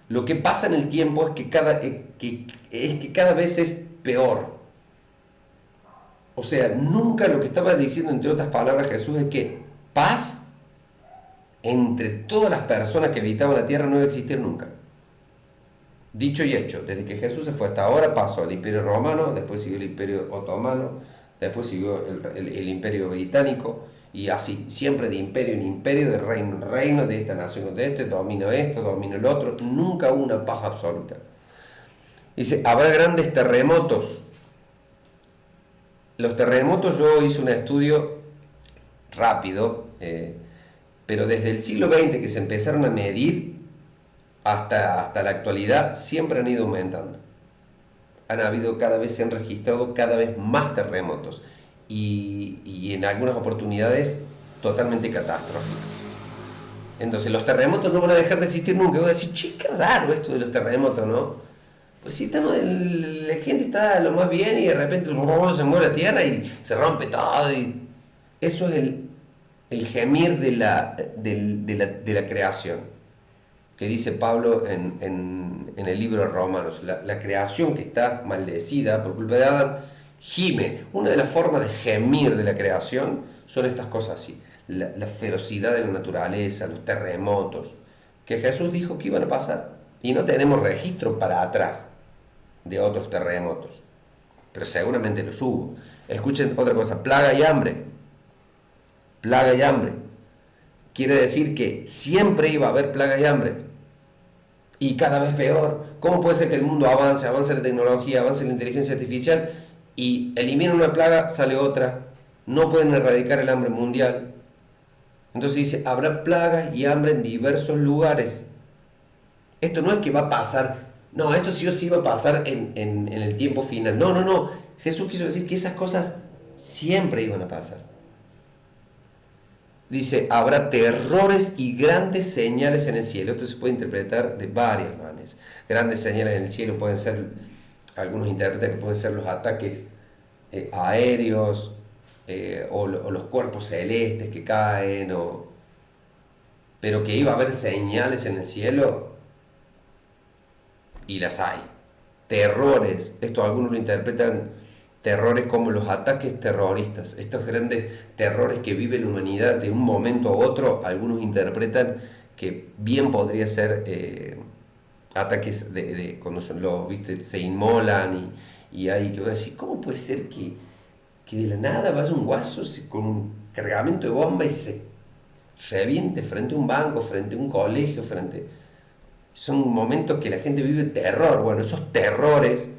Lo que pasa en el tiempo es que cada vez es peor. O sea, nunca lo que estaba diciendo, entre otras palabras, Jesús es que paz entre todas las personas que habitaban la tierra no iba a existir nunca. Dicho y hecho, desde que Jesús se fue hasta ahora pasó el Imperio Romano, después siguió el Imperio Otomano, después siguió el Imperio Británico, y así, siempre de imperio en imperio, de reino en reino, de esta nación contra este, domino esto, domino el otro, nunca hubo una paz absoluta. Dice, habrá grandes terremotos. Los terremotos, yo hice un estudio rápido, pero desde el siglo XX que se empezaron a medir hasta la actualidad, siempre han ido aumentando. Se han registrado cada vez más terremotos y en algunas oportunidades totalmente catastróficas. Entonces los terremotos no van a dejar de existir nunca. Voy a decir, che, qué raro esto de los terremotos, ¿no? Pues si la gente está lo más bien y de repente se mueve la tierra y se rompe todo. Y eso es el gemir de la creación, que dice Pablo en el libro de Romanos. La creación que está maldecida por culpa de Adán gime. Una de las formas de gemir de la creación son estas cosas así, la ferocidad de la naturaleza, los terremotos, que Jesús dijo que iban a pasar, y no tenemos registro para atrás de otros terremotos, pero seguramente los hubo. Escuchen otra cosa, plaga y hambre. Plaga y hambre quiere decir que siempre iba a haber plaga y hambre, y cada vez peor. ¿Cómo puede ser que el mundo avance la tecnología, avance la inteligencia artificial, y elimina una plaga, sale otra? No pueden erradicar el hambre mundial. Entonces dice, habrá plagas y hambre en diversos lugares. Esto no es que va a pasar, no, esto sí o sí va a pasar en el tiempo final. No. Jesús quiso decir que esas cosas siempre iban a pasar. Dice, habrá terrores y grandes señales en el cielo. Esto se puede interpretar de varias maneras. Grandes señales en el cielo pueden ser, algunos interpretan que pueden ser los ataques aéreos, o los cuerpos celestes que caen, pero que iba a haber señales en el cielo, y las hay. Terrores, esto algunos lo interpretan terrores como los ataques terroristas, estos grandes terrores que vive la humanidad de un momento a otro. Algunos interpretan que bien podría ser ataques de cuando se inmolan y hay que decir, ¿cómo puede ser que de la nada vaya un guaso con un cargamento de bomba y se reviente frente a un banco, frente a un colegio, son momentos que la gente vive terror. Bueno, esos terrores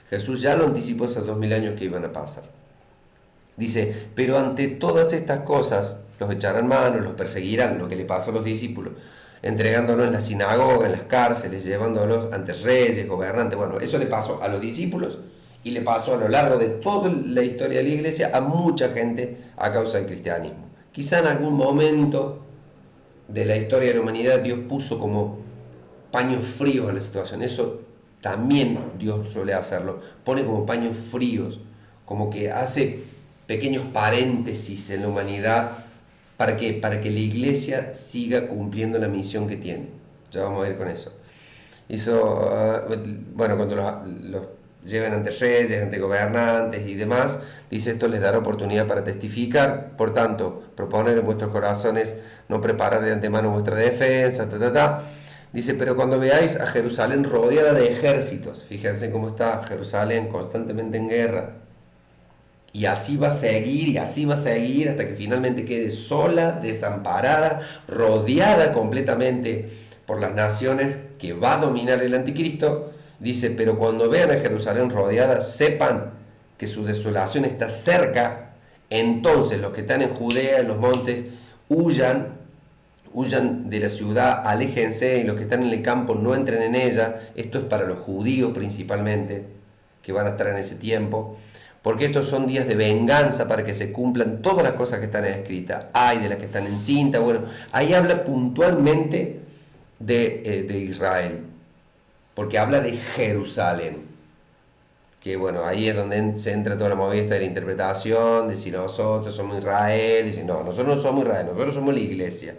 Jesús ya lo anticipó hace 2000 años que iban a pasar. Dice, pero ante todas estas cosas los echarán mano, los perseguirán, lo que le pasó a los discípulos, entregándolos en la sinagoga, en las cárceles, llevándolos ante reyes, gobernantes. Bueno, eso le pasó a los discípulos y le pasó a lo largo de toda la historia de la iglesia a mucha gente a causa del cristianismo. Quizá en algún momento de la historia de la humanidad Dios puso como paños fríos a la situación. Eso también Dios suele hacerlo. Pone como paños fríos, como que hace pequeños paréntesis en la humanidad. ¿Para qué? Para que la iglesia siga cumpliendo la misión que tiene. Ya vamos a ir con eso. Bueno, cuando los lleven ante reyes, ante gobernantes y demás, dice, esto les dará oportunidad para testificar. Por tanto, proponer en vuestros corazones no preparar de antemano vuestra defensa, Dice, pero cuando veáis a Jerusalén rodeada de ejércitos, fíjense cómo está Jerusalén constantemente en guerra, y así va a seguir, y así va a seguir hasta que finalmente quede sola, desamparada, rodeada completamente por las naciones que va a dominar el anticristo. Dice, pero cuando vean a Jerusalén rodeada, sepan que su desolación está cerca. Entonces los que están en Judea, en los montes, huyan de la ciudad, aléjense, y los que están en el campo no entren en ella. Esto es para los judíos principalmente, que van a estar en ese tiempo, porque estos son días de venganza para que se cumplan todas las cosas que están escritas. Ay de las que están en cinta. Bueno, ahí habla puntualmente de Israel, porque habla de Jerusalén, que bueno, ahí es donde se entra toda la movida de la interpretación, de si nosotros somos Israel, y si no, nosotros no somos Israel, nosotros somos la iglesia.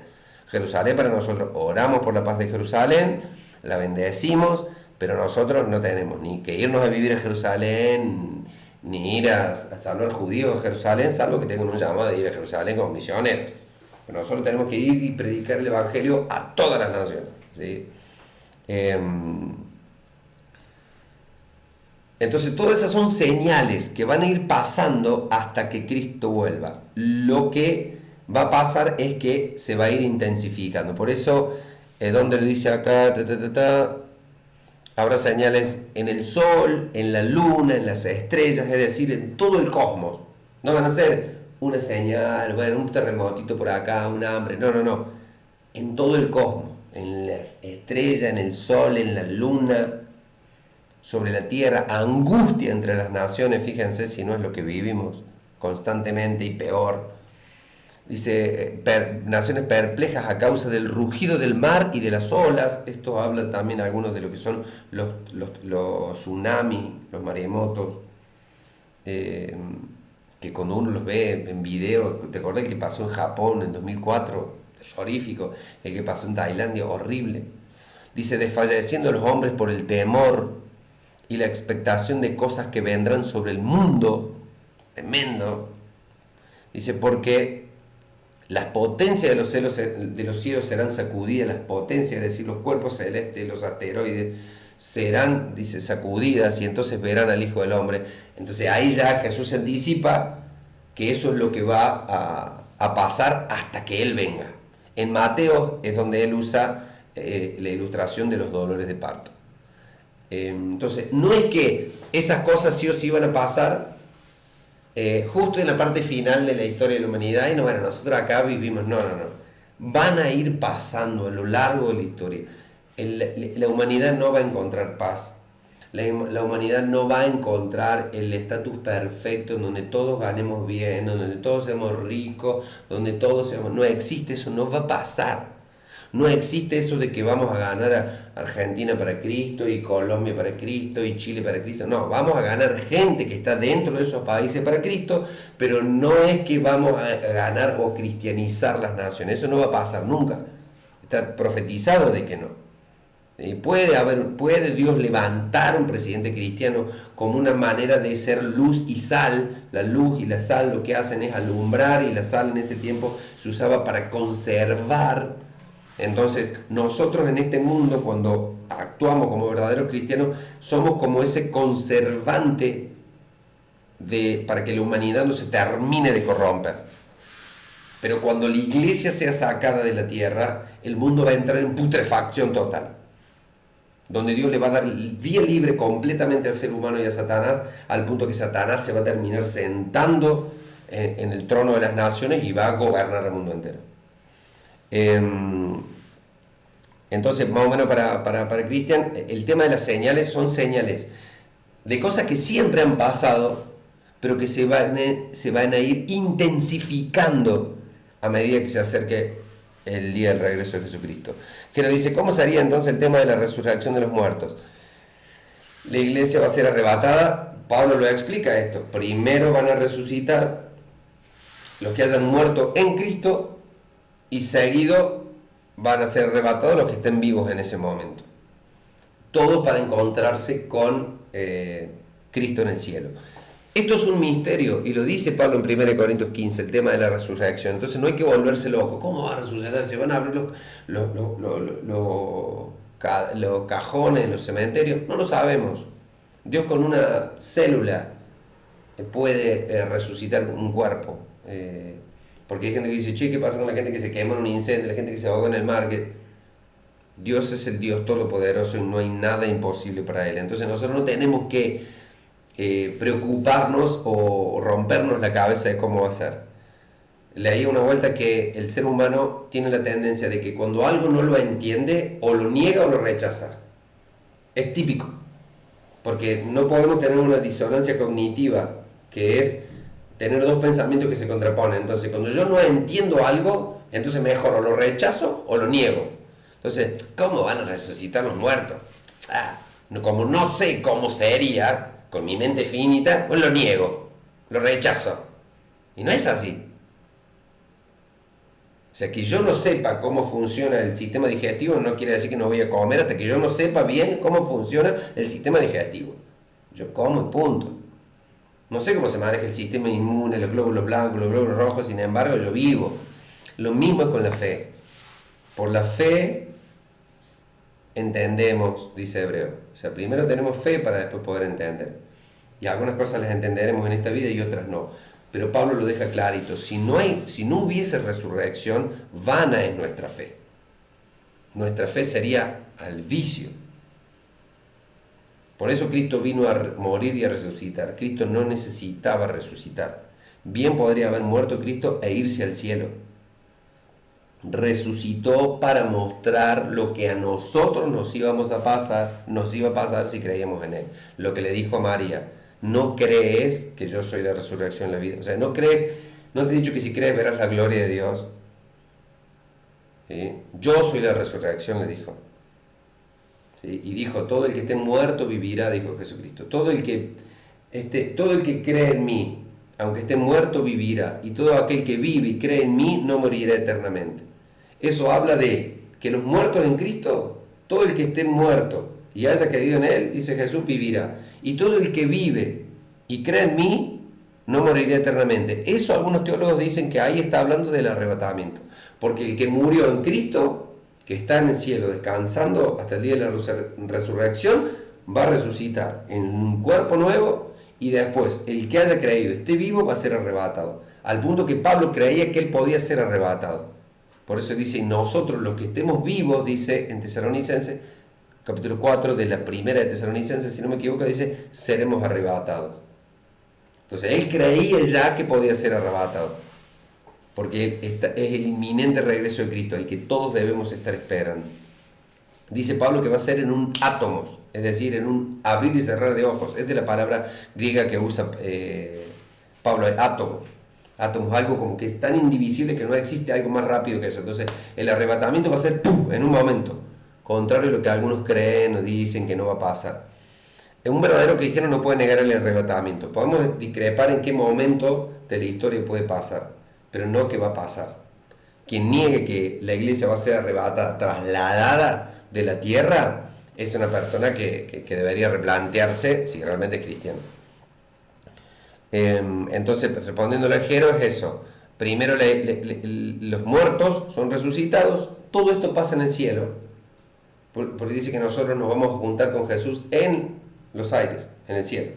Jerusalén para nosotros, oramos por la paz de Jerusalén, la bendecimos, pero nosotros no tenemos ni que irnos a vivir a Jerusalén, ni ir a salvar judíos a Jerusalén, salvo que tengan un llamado de ir a Jerusalén como misioneros. Pero nosotros tenemos que ir y predicar el evangelio a todas las naciones, ¿sí? Entonces todas esas son señales que van a ir pasando hasta que Cristo vuelva. Lo que va a pasar es que se va a ir intensificando. Por eso, donde le dice acá, habrá señales en el sol, en la luna, en las estrellas, es decir, en todo el cosmos. No van a ser una señal, bueno, un terremotito por acá, un hambre. No. En todo el cosmos, en la estrella, en el sol, en la luna, sobre la tierra, angustia entre las naciones. Fíjense si no es lo que vivimos constantemente y peor. Dice, naciones perplejas a causa del rugido del mar y de las olas. Esto habla también algunos de lo que son los tsunamis, los maremotos, que cuando uno los ve en video, ¿te acordás el que pasó en Japón en 2004? Terrorífico. El que pasó en Tailandia, horrible. Dice, desfalleciendo los hombres por el temor y la expectación de cosas que vendrán sobre el mundo. Tremendo. Dice, porque las potencias de los cielos serán sacudidas, las potencias, es decir, los cuerpos celestes, los asteroides, serán, dice, sacudidas, y entonces verán al Hijo del Hombre. Entonces ahí ya Jesús anticipa que eso es lo que va a pasar hasta que Él venga. En Mateo es donde Él usa la ilustración de los dolores de parto. Entonces, no es que esas cosas sí o sí van a pasar justo en la parte final de la historia de la humanidad y no, bueno, nosotros acá vivimos, no. Van a ir pasando a lo largo de la historia. La humanidad no va a encontrar paz. La humanidad no va a encontrar el estatus perfecto en donde todos ganemos bien, donde todos seamos ricos, donde todos seamos... No existe eso, no va a pasar. No existe eso de que vamos a ganar a Argentina para Cristo y Colombia para Cristo y Chile para Cristo. No, vamos a ganar gente que está dentro de esos países para Cristo, pero no es que vamos a ganar o cristianizar las naciones. Eso no va a pasar nunca. Está profetizado de que no. Puede Dios levantar un presidente cristiano como una manera de ser luz y sal. La luz y la sal lo que hacen es alumbrar, y la sal en ese tiempo se usaba para conservar Entonces, nosotros en este mundo, cuando actuamos como verdaderos cristianos, somos como ese conservante para que la humanidad no se termine de corromper. Pero cuando la iglesia sea sacada de la tierra, el mundo va a entrar en putrefacción total, donde Dios le va a dar el vía libre completamente al ser humano y a Satanás, al punto que Satanás se va a terminar sentando en el trono de las naciones y va a gobernar el mundo entero. Entonces, más o menos para Cristian, el tema de las señales son señales de cosas que siempre han pasado, pero que se van a ir intensificando a medida que se acerque el día del regreso de Jesucristo. Que nos dice, ¿cómo sería entonces el tema de la resurrección de los muertos? La iglesia va a ser arrebatada. Pablo lo explica esto. Primero van a resucitar los que hayan muerto en Cristo y seguido van a ser arrebatados los que estén vivos en ese momento. Todo para encontrarse con Cristo en el cielo. Esto es un misterio, y lo dice Pablo en 1 Corintios 15, el tema de la resurrección. Entonces no hay que volverse loco. ¿Cómo va a resucitar? ¿Se van a abrir los cajones, los cementerios? No lo sabemos. Dios con una célula puede resucitar un cuerpo. Porque hay gente que dice, che, ¿qué pasa con la gente que se quema en un incendio, la gente que se ahoga en el mar? Dios es el Dios todopoderoso y no hay nada imposible para Él. Entonces nosotros no tenemos que preocuparnos o rompernos la cabeza de cómo va a ser. Leí una vuelta que el ser humano tiene la tendencia de que cuando algo no lo entiende, o lo niega o lo rechaza. Es típico, porque no podemos tener una disonancia cognitiva, que es tener dos pensamientos que se contraponen. Entonces, cuando yo no entiendo algo, entonces mejor o lo rechazo o lo niego. Entonces, ¿cómo van a resucitar los muertos? Como no sé cómo sería, con mi mente finita, pues lo niego, lo rechazo. Y no es así. O sea, que yo no sepa cómo funciona el sistema digestivo no quiere decir que no voy a comer hasta que yo no sepa bien cómo funciona el sistema digestivo. Yo como y punto. No sé cómo se maneja el sistema inmune, los glóbulos blancos, los glóbulos rojos, sin embargo yo vivo. Lo mismo es con la fe. Por la fe entendemos, dice Hebreo. O sea, primero tenemos fe para después poder entender. Y algunas cosas las entenderemos en esta vida y otras no. Pero Pablo lo deja clarito. Si no hubiese resurrección, vana es nuestra fe. Nuestra fe sería al vicio. Por eso Cristo vino a morir y a resucitar. Cristo no necesitaba resucitar. Bien podría haber muerto Cristo e irse al cielo. Resucitó para mostrar lo que a nosotros nos iba a pasar si creíamos en Él. Lo que le dijo a María, no crees que yo soy la resurrección y la vida. O sea, no te he dicho que si crees verás la gloria de Dios. ¿Sí? Yo soy la resurrección, le dijo. ¿Sí? Y dijo, todo el que esté muerto vivirá, dijo Jesucristo. Todo el que cree en mí, aunque esté muerto, vivirá. Y todo aquel que vive y cree en mí no morirá eternamente. Eso habla de que los muertos en Cristo, todo el que esté muerto y haya creído en Él, dice Jesús, vivirá. Y todo el que vive y cree en mí, no morirá eternamente. Eso algunos teólogos dicen que ahí está hablando del arrebatamiento. Porque el que murió en Cristo, que está en el cielo descansando hasta el día de la resurrección, va a resucitar en un cuerpo nuevo y después el que haya creído esté vivo va a ser arrebatado. Al punto que Pablo creía que él podía ser arrebatado. Por eso dice, nosotros los que estemos vivos, dice en Tesalonicenses, capítulo 4 de la primera de Tesalonicenses, si no me equivoco, dice, seremos arrebatados. Entonces él creía ya que podía ser arrebatado, porque es el inminente regreso de Cristo, el que todos debemos estar esperando. Dice Pablo que va a ser en un átomos, es decir, en un abrir y cerrar de ojos. Esa es la palabra griega que usa Pablo, átomos. Átomos, algo como que es tan indivisible que no existe algo más rápido que eso. Entonces el arrebatamiento va a ser ¡pum!, en un momento, contrario a lo que algunos creen o dicen que no va a pasar. Un verdadero cristiano no puede negar el arrebatamiento. Podemos discrepar en qué momento de la historia puede pasar, pero no que va a pasar. Quien niegue que la iglesia va a ser arrebatada, trasladada de la tierra, es una persona que debería replantearse si realmente es cristiano. Entonces, respondiendo al Jero, es eso. Primero los muertos son resucitados, todo esto pasa en el cielo, porque dice que nosotros nos vamos a juntar con Jesús en los aires, en el cielo.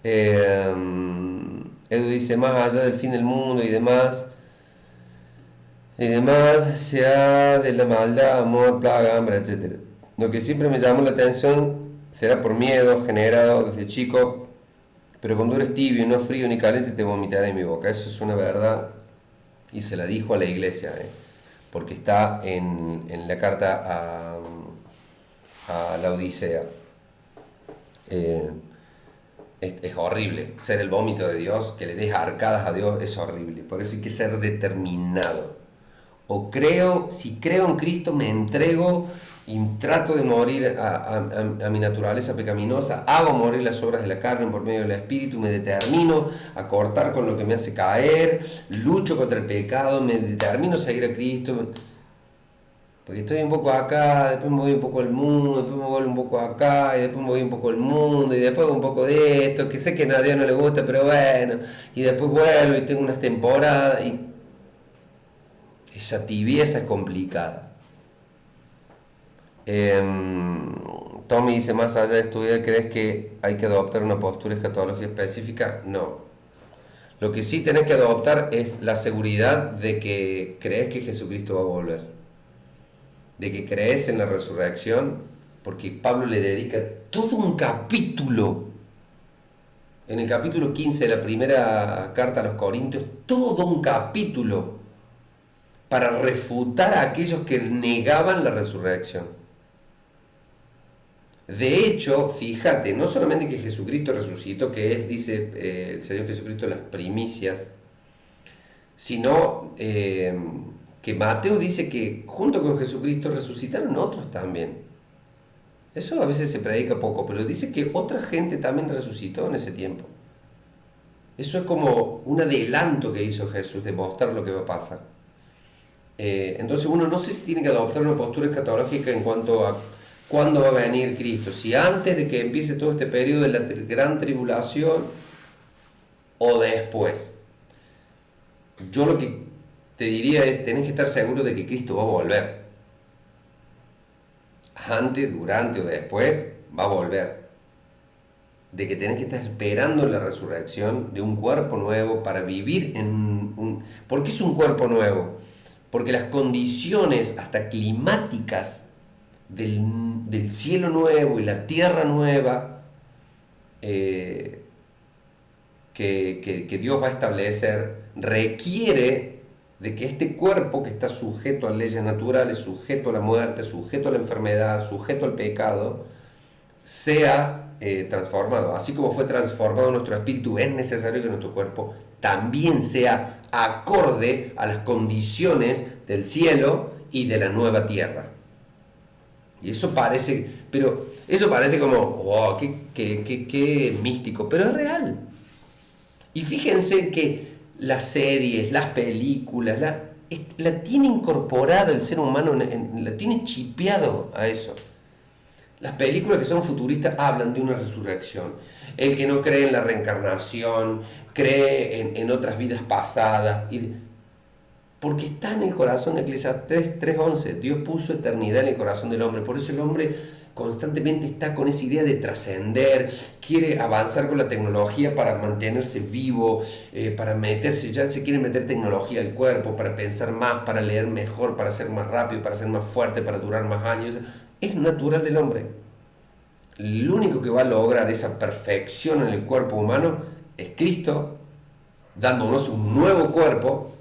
Edu dice, más allá del fin del mundo y demás, sea de la maldad, amor, plaga, hambre, etc. Lo que siempre me llamó la atención será por miedo generado desde chico, pero cuando eres tibio, no frío ni caliente, te vomitará en mi boca. Eso es una verdad y se la dijo a la iglesia, porque está en la carta a la Odisea. Es horrible ser el vómito de Dios, que le des arcadas a Dios, es horrible. Por eso hay que ser determinado. Si creo en Cristo, me entrego y trato de morir a mi naturaleza pecaminosa, hago morir las obras de la carne por medio del Espíritu, me determino a cortar con lo que me hace caer, lucho contra el pecado, me determino a seguir a Cristo, porque estoy un poco acá, después me voy un poco al mundo, después me voy un poco acá, y después me voy un poco al mundo, y después un poco de esto, que sé que a Dios no le gusta, pero bueno, y después vuelvo y tengo unas temporadas, y esa tibieza es complicada. Tommy dice, más allá de estudiar, ¿crees que hay que adoptar una postura escatológica específica? No. Lo que sí tenés que adoptar es la seguridad de que crees que Jesucristo va a volver, de que crees en la resurrección, porque Pablo le dedica todo un capítulo, en el capítulo 15 de la primera carta a los Corintios, todo un capítulo para refutar a aquellos que negaban la resurrección. De hecho, fíjate, no solamente que Jesucristo resucitó, que es, dice el Señor Jesucristo, las primicias, sino que Mateo dice que junto con Jesucristo resucitaron otros también. Eso a veces se predica poco, pero dice que otra gente también resucitó en ese tiempo. Eso es como un adelanto que hizo Jesús de mostrar lo que va a pasar. Entonces uno no sé si tiene que adoptar una postura escatológica en cuanto a cuándo va a venir Cristo, si antes de que empiece todo este periodo de la gran tribulación o después. Yo lo que te diría es, tenés que estar seguro de que Cristo va a volver. Antes, durante o después, va a volver. De que tenés que estar esperando la resurrección de un cuerpo nuevo para vivir en un... ¿Por qué es un cuerpo nuevo? Porque las condiciones hasta climáticas del cielo nuevo y la tierra nueva que Dios va a establecer requiere de que este cuerpo, que está sujeto a leyes naturales, sujeto a la muerte, sujeto a la enfermedad, sujeto al pecado, sea transformado. Así como fue transformado nuestro espíritu, es necesario que nuestro cuerpo también sea acorde a las condiciones del cielo y de la nueva tierra. Y eso parece, pero eso parece como, wow, qué místico, pero es real. Y fíjense que las series, las películas, la tiene incorporado el ser humano, la tiene chipeado a eso. Las películas que son futuristas hablan de una resurrección. El que no cree en la reencarnación, cree en otras vidas pasadas. Porque está en el corazón de Eclesiastés 3:11. Dios puso eternidad en el corazón del hombre. Por eso el hombre constantemente está con esa idea de trascender, quiere avanzar con la tecnología para mantenerse vivo, para meterse, ya se quiere meter tecnología al cuerpo, para pensar más, para leer mejor, para ser más rápido, para ser más fuerte, para durar más años. Es natural del hombre. Lo único que va a lograr esa perfección en el cuerpo humano es Cristo, dándonos un nuevo cuerpo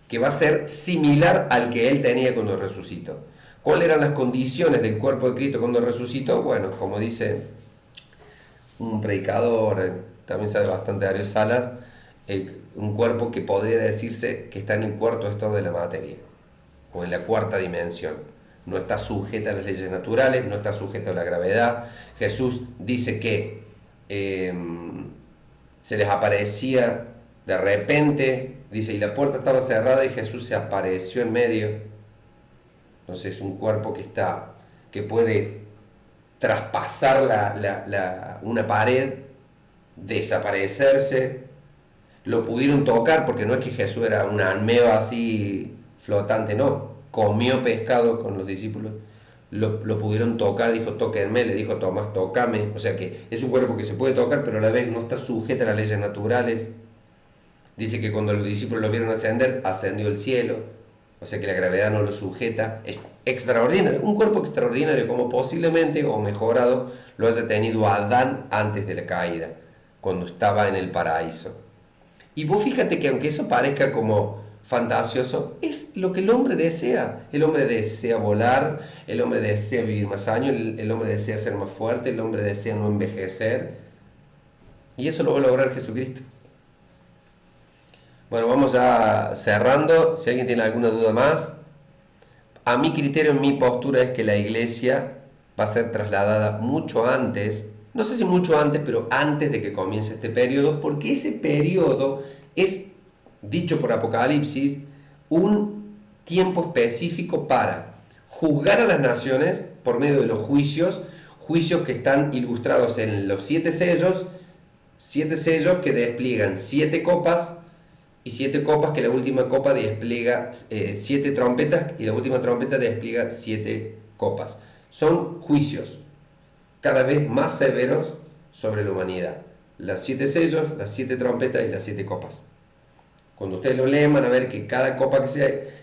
que va a ser similar al que Él tenía cuando resucitó. ¿Cuáles eran las condiciones del cuerpo de Cristo cuando resucitó? Bueno, como dice un predicador, también sabe bastante Darío Salas, un cuerpo que podría decirse que está en el cuarto estado de la materia, o en la cuarta dimensión. No está sujeta a las leyes naturales, no está sujeta a la gravedad. Jesús dice que se les aparecía de repente, dice, y la puerta estaba cerrada y Jesús se apareció en medio. Entonces, un cuerpo que puede traspasar una pared, desaparecerse. Lo pudieron tocar, porque no es que Jesús era una ameba así flotante, no. comió pescado con los discípulos, lo pudieron tocar, dijo tóquenme, le dijo Tomás, tócame, o sea que es un cuerpo que se puede tocar, pero a la vez no está sujeta a las leyes naturales. Dice que cuando los discípulos lo vieron ascender, ascendió al cielo, o sea que la gravedad no lo sujeta. Es extraordinario, un cuerpo extraordinario, como posiblemente o mejorado lo haya tenido Adán antes de la caída, cuando estaba en el paraíso. Y vos fíjate que aunque eso parezca como fantasioso, es lo que el hombre desea. El hombre desea volar, el hombre desea vivir más años, el hombre desea ser más fuerte, el hombre desea no envejecer. Y eso lo va a lograr Jesucristo. Bueno, vamos ya cerrando. Si alguien tiene alguna duda más, a mi criterio, mi postura es que la iglesia va a ser trasladada mucho antes, no sé si mucho antes, pero antes de que comience este periodo, porque ese periodo es, dicho por Apocalipsis, un tiempo específico para juzgar a las naciones por medio de los juicios que están ilustrados en los 7 sellos que despliegan 7 copas, y 7 copas que la última copa despliega 7 trompetas, y la última trompeta despliega 7 copas. Son juicios cada vez más severos sobre la humanidad. Los 7 sellos, las 7 trompetas y las 7 copas. Cuando ustedes lo leen van a ver que cada copa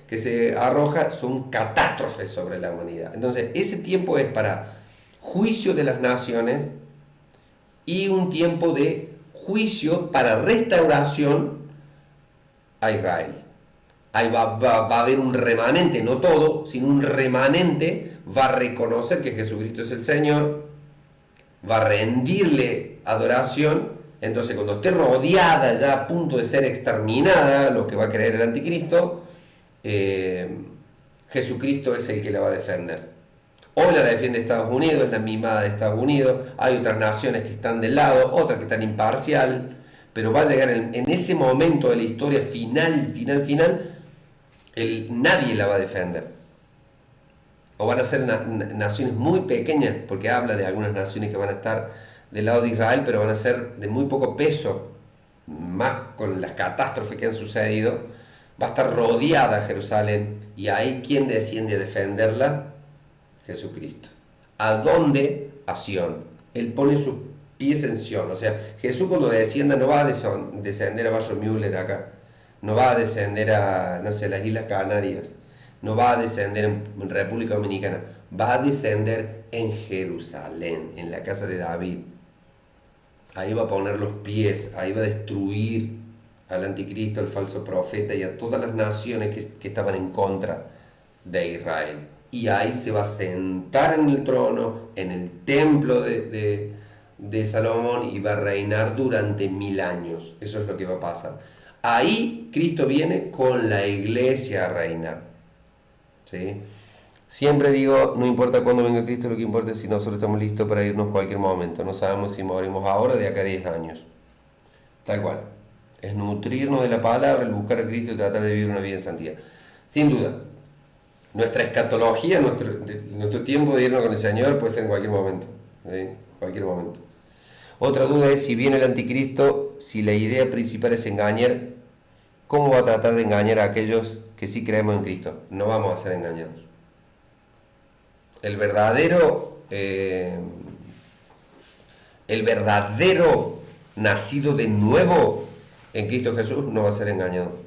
que se arroja son catástrofes sobre la humanidad. Entonces ese tiempo es para juicio de las naciones y un tiempo de juicio para restauración a Israel. Ahí va a haber un remanente, no todo, sino un remanente va a reconocer que Jesucristo es el Señor, va a rendirle adoración. Entonces cuando esté rodeada, ya a punto de ser exterminada, lo que va a creer el anticristo, Jesucristo es el que la va a defender. Hoy la defiende Estados Unidos, es la mimada de Estados Unidos, hay otras naciones que están del lado, otras que están imparcial, pero va a llegar en ese momento de la historia final, nadie la va a defender. O van a ser naciones muy pequeñas, porque habla de algunas naciones que van a estar del lado de Israel, pero van a ser de muy poco peso, más con las catástrofes que han sucedido. Va a estar rodeada Jerusalén, y ahí ¿quién desciende a defenderla? Jesucristo. ¿A dónde? A Sión. Él pone sus pies en Sión. O sea, Jesús cuando descienda no va a descender a Valle Müller acá, no va a descender a, no sé, las Islas Canarias, no va a descender en República Dominicana, va a descender en Jerusalén, en la casa de David. Ahí va a poner los pies, ahí va a destruir al anticristo, al falso profeta y a todas las naciones que estaban en contra de Israel. Y ahí se va a sentar en el trono, en el templo de Salomón, y va a reinar durante 1000 años. Eso es lo que va a pasar. Ahí Cristo viene con la iglesia a reinar. ¿Sí? Siempre digo, no importa cuándo venga Cristo, lo que importa es si nosotros estamos listos para irnos en cualquier momento. No sabemos si morimos ahora o de acá a 10 años. Tal cual. Es nutrirnos de la palabra, el buscar a Cristo y tratar de vivir una vida en santidad. Sin duda. Nuestra escatología, nuestro tiempo de irnos con el Señor puede ser en cualquier momento. ¿Sí? Cualquier momento. Otra duda es, si viene el anticristo, si la idea principal es engañar, ¿cómo va a tratar de engañar a aquellos que sí creemos en Cristo? No vamos a ser engañados. El verdadero nacido de nuevo en Cristo Jesús no va a ser engañado.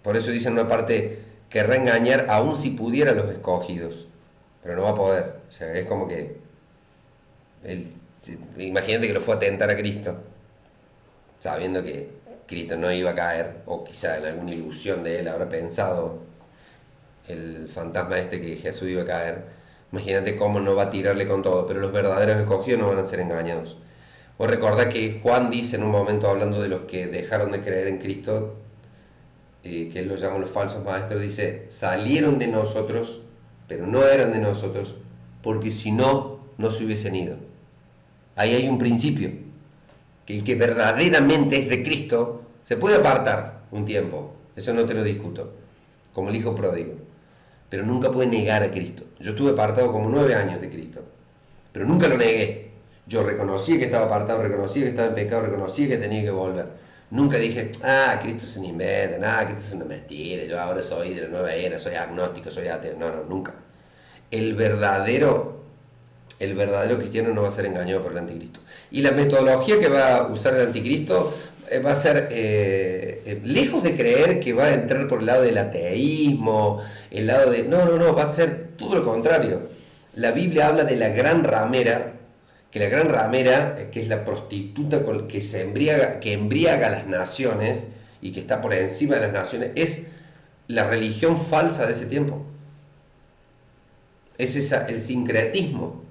Por eso dice en una parte, querrá engañar aun si pudiera a los escogidos, pero no va a poder. O sea, es como que imagínate que lo fue a tentar a Cristo, sabiendo que Cristo no iba a caer, o quizá en alguna ilusión de él habrá pensado el fantasma que Jesús iba a caer. Imagínate cómo no va a tirarle con todo, pero los verdaderos escogidos no van a ser engañados. Vos recordá que Juan dice en un momento, hablando de los que dejaron de creer en Cristo, que él los llama los falsos maestros, dice, salieron de nosotros, pero no eran de nosotros, porque si no, no se hubiesen ido. Ahí hay un principio, que el que verdaderamente es de Cristo se puede apartar un tiempo, eso no te lo discuto, como el hijo pródigo, pero nunca puede negar a Cristo. Yo estuve apartado como 9 años de Cristo, pero nunca lo negué. Yo reconocía que estaba apartado, reconocía que estaba en pecado, reconocía que tenía que volver. Nunca dije, Cristo es un invento, Cristo es una mentira, yo ahora soy de la nueva era, soy agnóstico, soy ateo. No, no, nunca. El verdadero, el verdadero cristiano no va a ser engañado por el anticristo. Y la metodología que va a usar el anticristo va a ser, lejos de creer que va a entrar por el lado del ateísmo, el lado de... No, no, no, va a ser todo lo contrario. La Biblia habla de la gran ramera, que la gran ramera, que es la prostituta que se embriaga, que embriaga a las naciones y que está por encima de las naciones, es la religión falsa de ese tiempo. Es el sincretismo,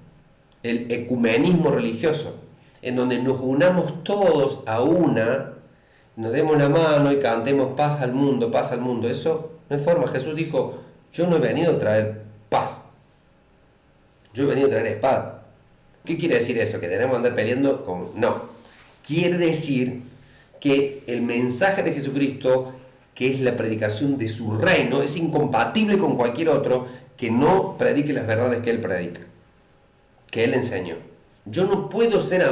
el ecumenismo religioso, en donde nos unamos todos a una, nos demos la mano y cantemos paz al mundo, paz al mundo. Eso no es forma. Jesús dijo, yo no he venido a traer paz, yo he venido a traer espada. ¿Qué quiere decir eso? ¿Que tenemos que andar peleando con...? No. Quiere decir que el mensaje de Jesucristo, que es la predicación de su reino, es incompatible con cualquier otro que no predique las verdades que Él predica, que Él enseñó. Yo no puedo hacer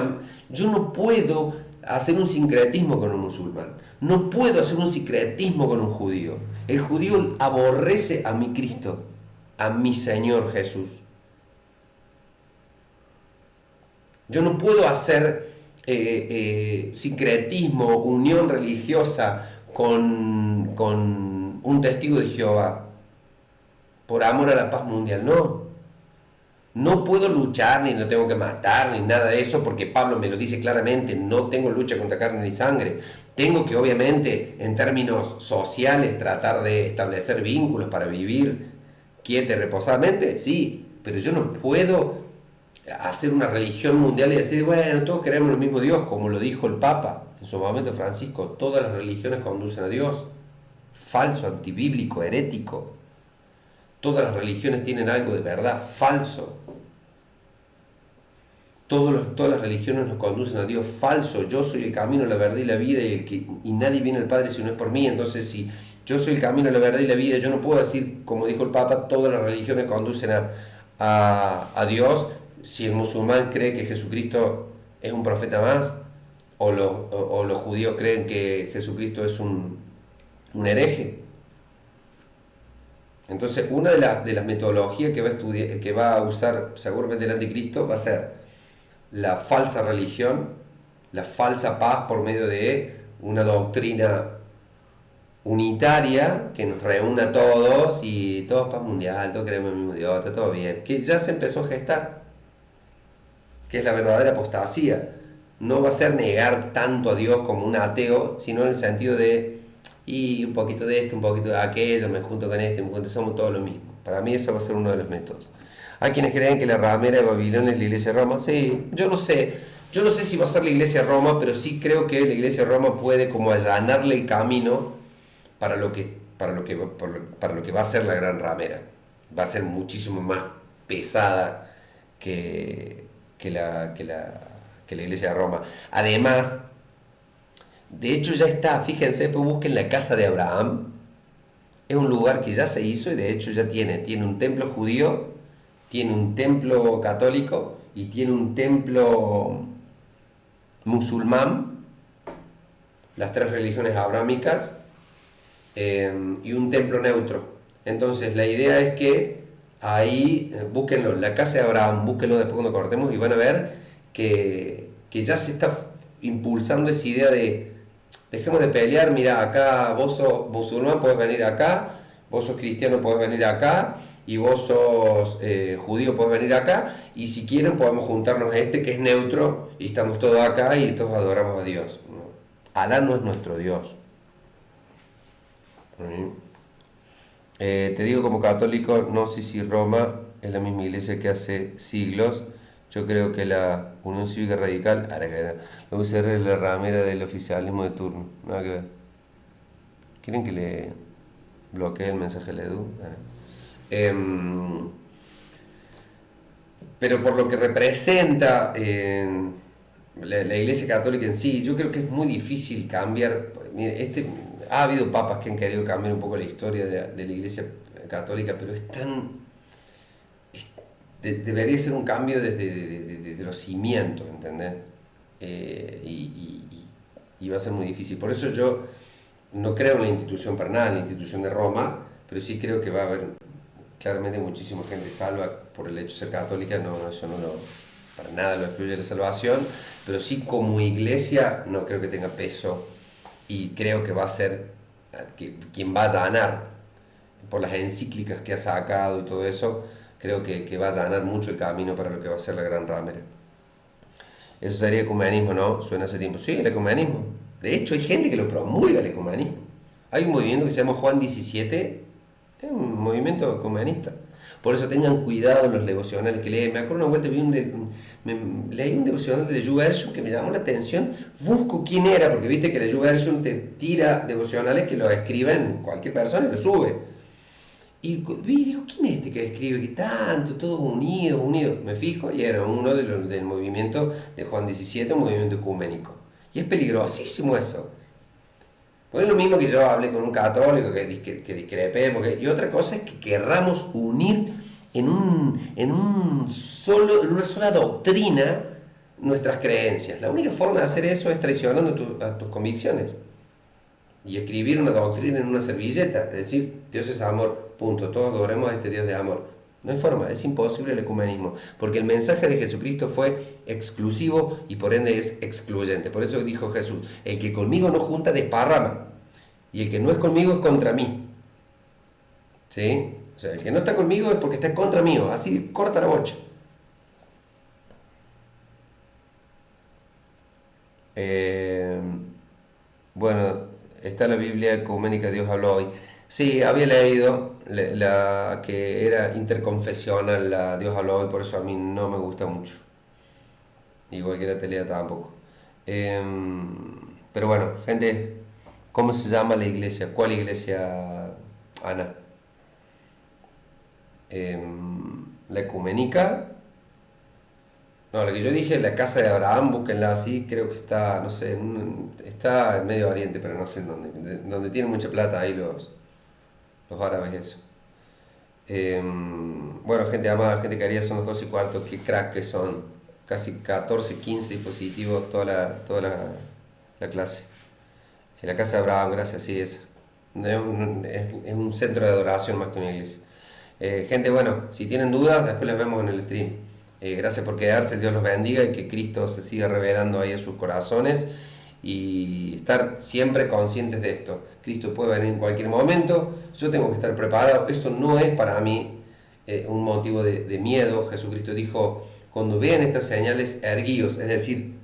un sincretismo con un musulmán. No puedo hacer un sincretismo con un judío. El judío aborrece a mi Cristo, a mi Señor Jesús. Yo no puedo hacer sincretismo, unión religiosa con un testigo de Jehová por amor a la paz mundial. No. No puedo luchar, ni no tengo que matar, ni nada de eso, porque Pablo me lo dice claramente, no tengo lucha contra carne ni sangre. Tengo que, obviamente, en términos sociales, tratar de establecer vínculos para vivir quieta y reposadamente, sí, pero yo no puedo hacer una religión mundial y decir, bueno, todos queremos el mismo Dios, como lo dijo el Papa en su momento Francisco, todas las religiones conducen a Dios. Falso, antibíblico, herético. Todas las religiones tienen algo de verdad, falso. Todas las religiones nos conducen a Dios, falso. Yo soy el camino, la verdad y la vida, y nadie viene al Padre si no es por mí. Entonces, si yo soy el camino, la verdad y la vida, yo no puedo decir, como dijo el Papa, todas las religiones conducen a Dios. Si el musulmán cree que Jesucristo es un profeta más, o los judíos creen que Jesucristo es un hereje. Entonces, una de las metodologías que va a usar seguramente el anticristo va a ser la falsa religión, la falsa paz por medio de una doctrina unitaria que nos reúna a todos y todos paz mundial, todos queremos el mismo Dios, está todo bien, que ya se empezó a gestar, que es la verdadera apostasía. No va a ser negar tanto a Dios como un ateo, sino en el sentido de, y un poquito de esto, un poquito de aquello, me junto con este, somos todos lo mismo. Para mí eso va a ser uno de los métodos. Hay quienes creen que la ramera de Babilonia es la iglesia de Roma. Sí, yo no sé si va a ser la iglesia de Roma, pero sí creo que la iglesia de Roma puede como allanarle el camino para lo que va a ser la gran ramera. Va a ser muchísimo más pesada que la iglesia de Roma. Además, de hecho ya está, fíjense, pues busquen la casa de Abraham. Es un lugar que ya se hizo y de hecho ya tiene un templo judío, tiene un templo católico y tiene un templo musulmán, las tres religiones abrámicas, y un templo neutro. Entonces la idea es que ahí, búsquenlo, la casa de Abraham, búsquenlo después cuando cortemos y van a ver que ya se está impulsando esa idea de dejemos de pelear, mira, acá vos sos musulmán, podés venir acá, vos sos cristiano, podés venir acá, y vos sos judío, podés venir acá, y si quieren podemos juntarnos a este que es neutro, y estamos todos acá y todos adoramos a Dios. ¿No? Alá no es nuestro Dios. Te digo como católico, no sé si Roma es la misma iglesia que hace siglos. Yo creo que la Unión Cívica Radical, la UCR es la ramera del oficialismo de turno. Nada que ver. ¿Quieren que le bloquee el mensaje a la Edu? Pero por lo que representa la Iglesia Católica en sí, yo creo que es muy difícil cambiar. Mire, ha habido papas que han querido cambiar un poco la historia de la Iglesia Católica, pero es tan... debería ser un cambio desde los cimientos, ¿entendés? y va a ser muy difícil. Por eso yo no creo en la institución para nada, en la institución de Roma, pero sí creo que va a haber claramente muchísima gente salva por el hecho de ser católica. No, eso no lo, para nada lo excluye de la salvación, pero sí como iglesia no creo que tenga peso, y creo que va a ser quien va a ganar por las encíclicas que ha sacado y todo eso. Creo que va a ganar mucho el camino para lo que va a ser la Gran Ramera. Eso sería ecumenismo, ¿no? Suena hace tiempo. Sí, el ecumenismo. De hecho, hay gente que lo promulga, el ecumenismo. Hay un movimiento que se llama Juan 17, es un movimiento ecumenista. Por eso tengan cuidado en los devocionales que leen. Me acuerdo una vuelta, leí un devocional de la YouVersion que me llamó la atención. Busco quién era, porque viste que la YouVersion te tira devocionales que lo escriben cualquier persona y lo sube. Y digo, ¿quién es este que escribe que tanto, todos unidos, unidos? Me fijo y era uno del movimiento de Juan 17, un movimiento ecuménico. Y es peligrosísimo eso. Pues es lo mismo que yo hablé con un católico que discrepé, y otra cosa es que querramos unir en una sola doctrina nuestras creencias. La única forma de hacer eso es traicionando a tus convicciones. Y escribir una doctrina en una servilleta, es decir, Dios es amor, punto, todos adoremos a este Dios de amor. No hay forma, es imposible el ecumenismo, porque el mensaje de Jesucristo fue exclusivo y por ende es excluyente. Por eso dijo Jesús, el que conmigo no junta desparrama, y el que no es conmigo es contra mí. ¿Sí? O sea, el que no está conmigo es porque está contra mí, así corta la bocha. Bueno, está la Biblia ecuménica, Dios habló hoy. Sí, había leído la que era interconfesional, la Dios habló hoy, por eso a mí no me gusta mucho. Igual que la telea tampoco. Pero bueno, gente, ¿cómo se llama la iglesia? ¿Cuál iglesia, Ana? La ecuménica. No, lo que yo dije, la casa de Abraham, búsquenla así, creo que está, no sé, está en Medio Oriente, pero no sé en dónde, donde tienen mucha plata ahí los árabes, eso. Bueno, gente amada, gente querida, son las 2:15, qué crack que son, casi 14, 15 dispositivos, toda la clase. En la casa de Abraham, gracias, sí, esa. Es un centro de adoración más que una iglesia. Gente, bueno, si tienen dudas, después les vemos en el stream. Gracias por quedarse, Dios los bendiga y que Cristo se siga revelando ahí a sus corazones y estar siempre conscientes de esto. Cristo puede venir en cualquier momento, yo tengo que estar preparado. Esto no es para mí un motivo de miedo. Jesucristo dijo, cuando vean estas señales, erguíos, es decir,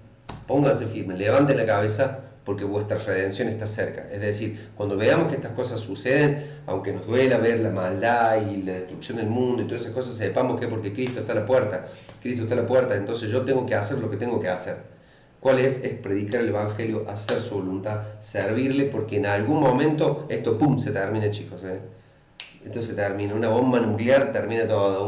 pónganse firmes, levanten la cabeza porque vuestra redención está cerca. Es decir, cuando veamos que estas cosas suceden, aunque nos duela ver la maldad y la destrucción del mundo y todas esas cosas, sepamos que es porque Cristo está a la puerta. Cristo está a la puerta, entonces yo tengo que hacer lo que tengo que hacer. ¿Cuál es? Es predicar el Evangelio, hacer su voluntad, servirle, porque en algún momento esto, ¡pum!, se termina, chicos. Entonces termina, una bomba nuclear, termina todo,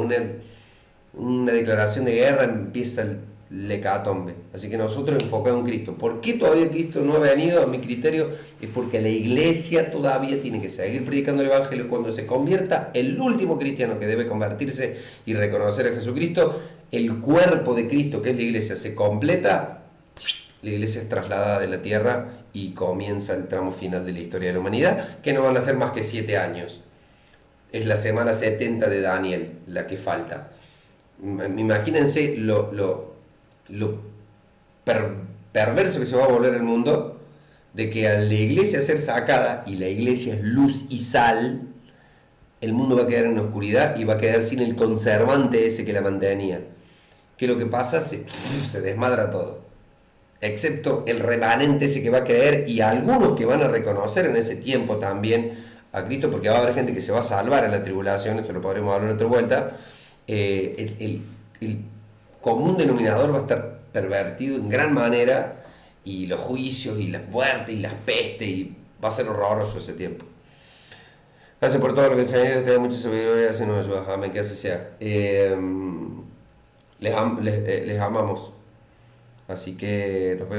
una declaración de guerra, empieza el hecatombe. Así que nosotros enfocados en Cristo. ¿Por qué todavía Cristo no ha venido? A mi criterio es porque la iglesia todavía tiene que seguir predicando el Evangelio. Cuando se convierta el último cristiano que debe convertirse y reconocer a Jesucristo, el cuerpo de Cristo, que es la iglesia, se completa, la iglesia es trasladada de la tierra y comienza el tramo final de la historia de la humanidad, que no van a ser más que 7 años. Es la semana 70 de Daniel la que falta. Imagínense lo perverso que se va a volver el mundo, de que a la iglesia ser sacada, y la iglesia es luz y sal, el mundo va a quedar en oscuridad y va a quedar sin el conservante ese que la mantenía. ¿Qué es lo que pasa? Se desmadra todo, excepto el remanente ese que va a creer y algunos que van a reconocer en ese tiempo también a Cristo, porque va a haber gente que se va a salvar en la tribulación. Esto lo podremos hablar otra vuelta. El común denominador va a estar pervertido en gran manera, y los juicios y las muertes y las pestes, y va a ser horroroso ese tiempo. Gracias por todo lo que se ha ido, te da mucha sabiduría, se nos ayuda, amén, que así sea. Les amamos, así que nos vemos.